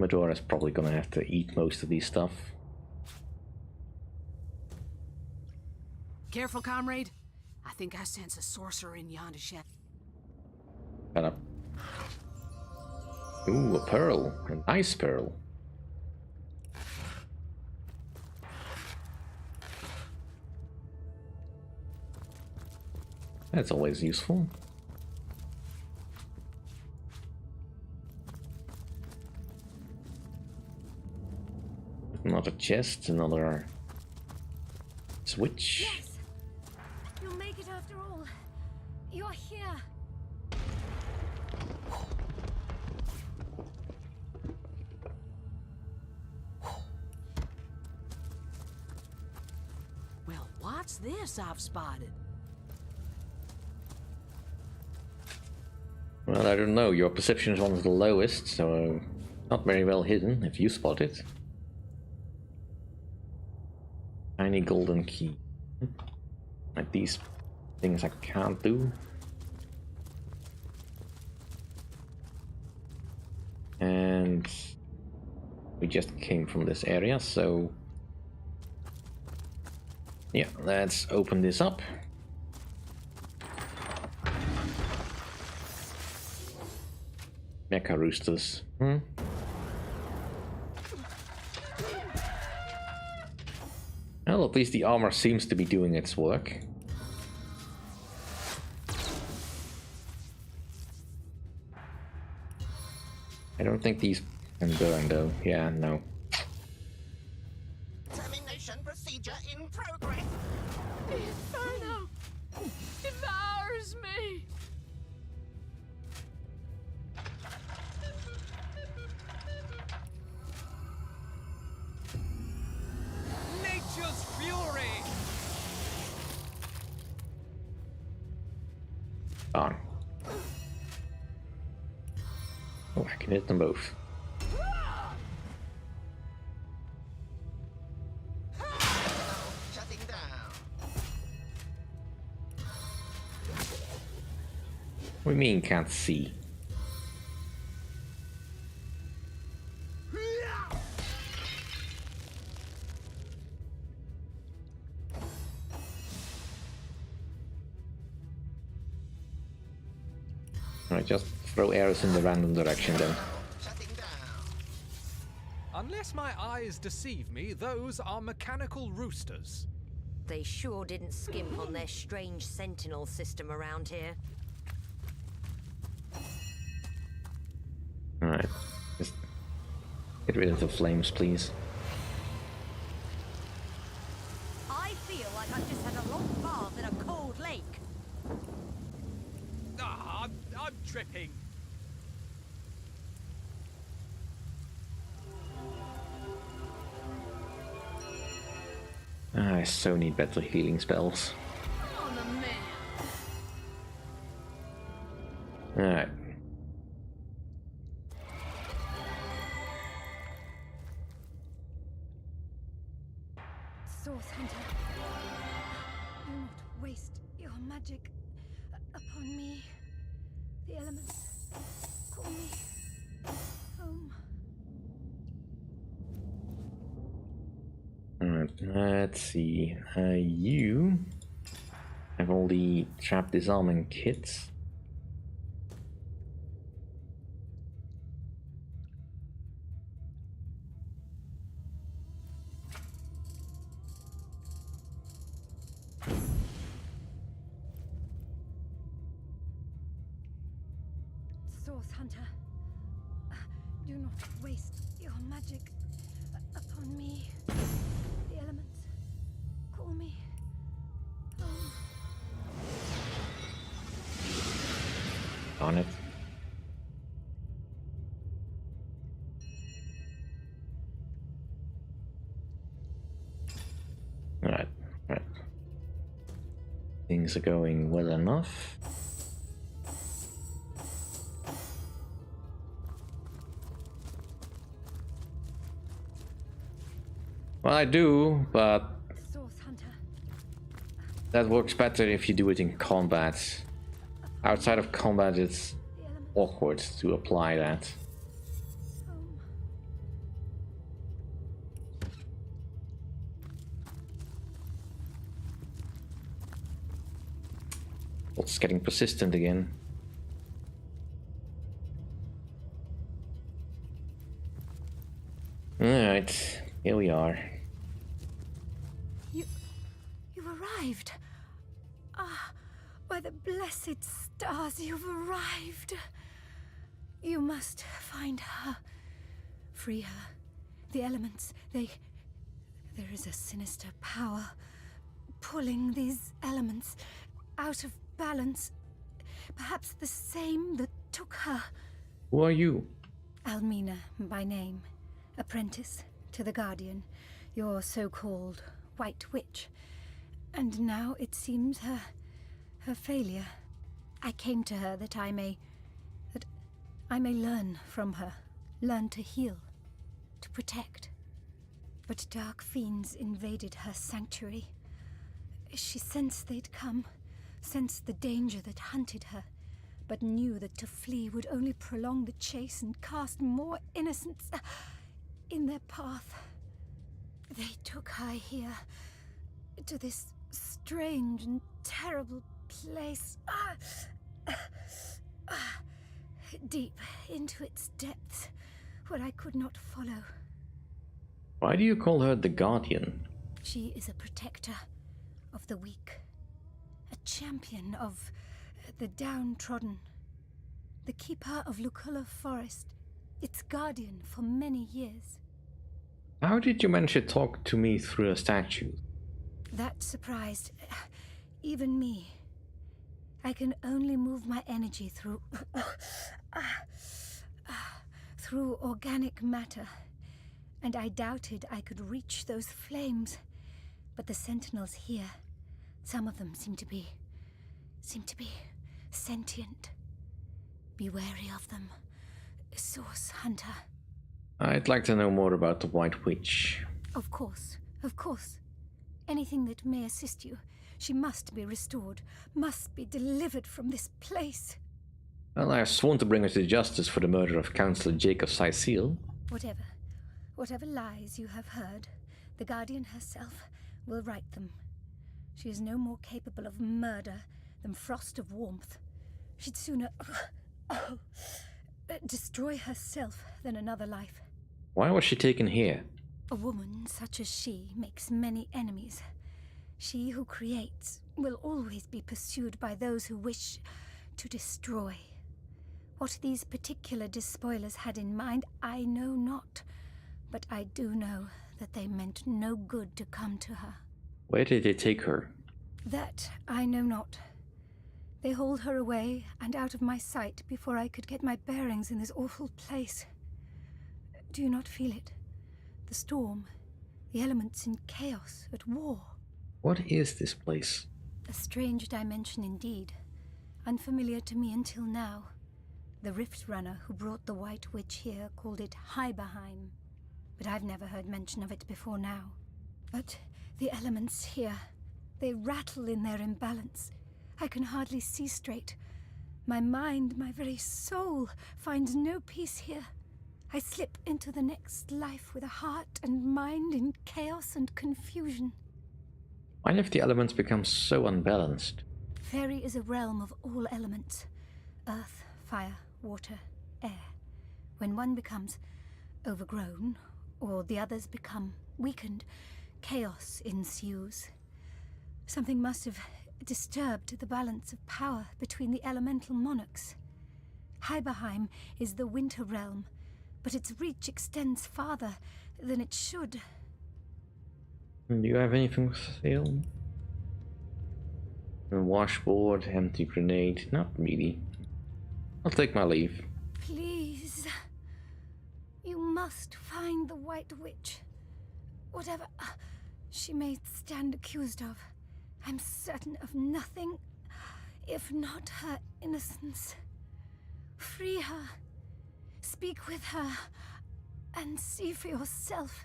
Madora's probably gonna have to eat most of these stuff. Careful, comrade. I think I sense a sorcerer in yonder shadow. Shut up. Ooh, a pearl. A nice pearl. That's always useful. Another chest, another switch. Yes! You'll make it after all. You're here. Well, what's this I've spotted? Well, I don't know. Your perception is one of the lowest, so not very well hidden if you spot it. Tiny golden key. Like these things I can't do. And we just came from this area, so yeah, let's open this up. Mecha roosters. Well, at least the armor seems to be doing its work. I don't think these can burn though. Yeah, no. Termination procedure in progress. The inferno devours me. Nature's fury. On. Oh, I can hit them both. you mean can't see? Alright, just throw arrows in the random direction then. Unless my eyes deceive me, those are mechanical roosters. They sure didn't skimp on their strange sentinel system around here. Alright, just get rid of the flames, please. I feel like I've just had a long bath in a cold lake. Ah, I'm tripping. I so need better healing spells. Alright. Source Hunter, do not waste your magic upon me. The elements call me home. Alright, let's see. You have all the trap disarming kits. Source Hunter, do not waste your magic upon me. The elements call me home. On it. Alright, right. Things are going well enough. Well, I do, but that works better if you do it in combat. Outside of combat, it's awkward to apply that. It's getting persistent again. Alright, here we are. You arrived. Ah, by the blessed stars, you've arrived. You must find her. Free her. The elements, there is a sinister power pulling these elements out of balance. Perhaps the same that took her. Who are you? Almina, by name. Apprentice to the Guardian, your so-called White Witch. And now it seems her failure. I came to her that I may learn from her. Learn to heal. To protect. But dark fiends invaded her sanctuary. She sensed they'd come. Sensed the danger that hunted her, but knew that to flee would only prolong the chase and cast more innocents in their path. They took her here, to this strange and terrible place. Deep into its depths, where I could not follow. Why do you call her the Guardian? She is a protector of the weak. A champion of the downtrodden. The keeper of Luculla Forest. Its guardian for many years. How did you manage to talk to me through a statue? That surprised even me. I can only move my energy through through organic matter, and I doubted I could reach those flames. But the sentinels here, some of them seem to be sentient. Be wary of them, Source Hunter. I'd like to know more about the White Witch. Of course, of course. Anything that may assist you. She must be restored, must be delivered from this place. Well, I have sworn to bring her to justice for the murder of Councillor Jacob Sycil. Whatever lies you have heard, the Guardian herself will right them. She is no more capable of murder than frost of warmth. She'd sooner destroy herself than another life. Why was she taken here? A woman such as she makes many enemies. She who creates will always be pursued by those who wish to destroy. What these particular despoilers had in mind, I know not. But I do know that they meant no good to come to her. Where did they take her? That I know not. They hauled her away and out of my sight before I could get my bearings in this awful place. Do you not feel it? The storm, the elements in chaos, at war. What is this place? A strange dimension indeed. Unfamiliar to me until now. The Rift Runner who brought the White Witch here called it Hyberheim. But I've never heard mention of it before now. But the elements here, they rattle in their imbalance. I can hardly see straight. My mind, my very soul, finds no peace here. I slip into the next life with a heart and mind in chaos and confusion. Why have the elements become so unbalanced? Fairy is a realm of all elements. Earth, fire, water, air. When one becomes overgrown, or the others become weakened, chaos ensues. Something must have disturbed the balance of power between the elemental monarchs. Hyberheim is the winter realm, but its reach extends farther than it should. Do you have anything for sale? A washboard, empty grenade, not really. I'll take my leave. Please. You must find the White Witch. Whatever she may stand accused of, I'm certain of nothing, if not her innocence. Free her. Speak with her. And see for yourself.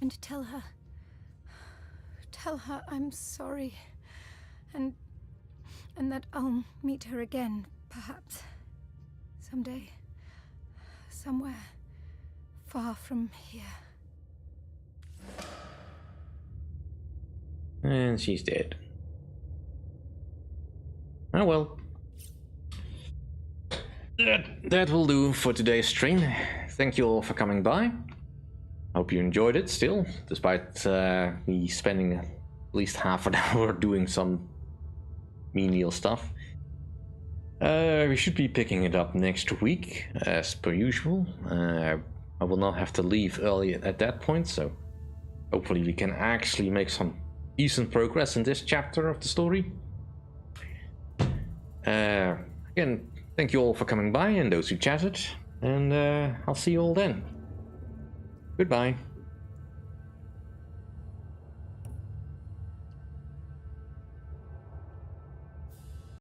And tell her I'm sorry. And that I'll meet her again, perhaps. Someday. Somewhere. Far from here. And she's dead. Oh well. That will do for today's stream. Thank you all for coming by. Hope you enjoyed it still, despite me spending at least half an hour doing some menial stuff. We should be picking it up next week, as per usual. I will not have to leave early at that point, so hopefully we can actually make some decent progress in this chapter of the story. Again, thank you all for coming by and those who chatted, and I'll see you all then. Goodbye.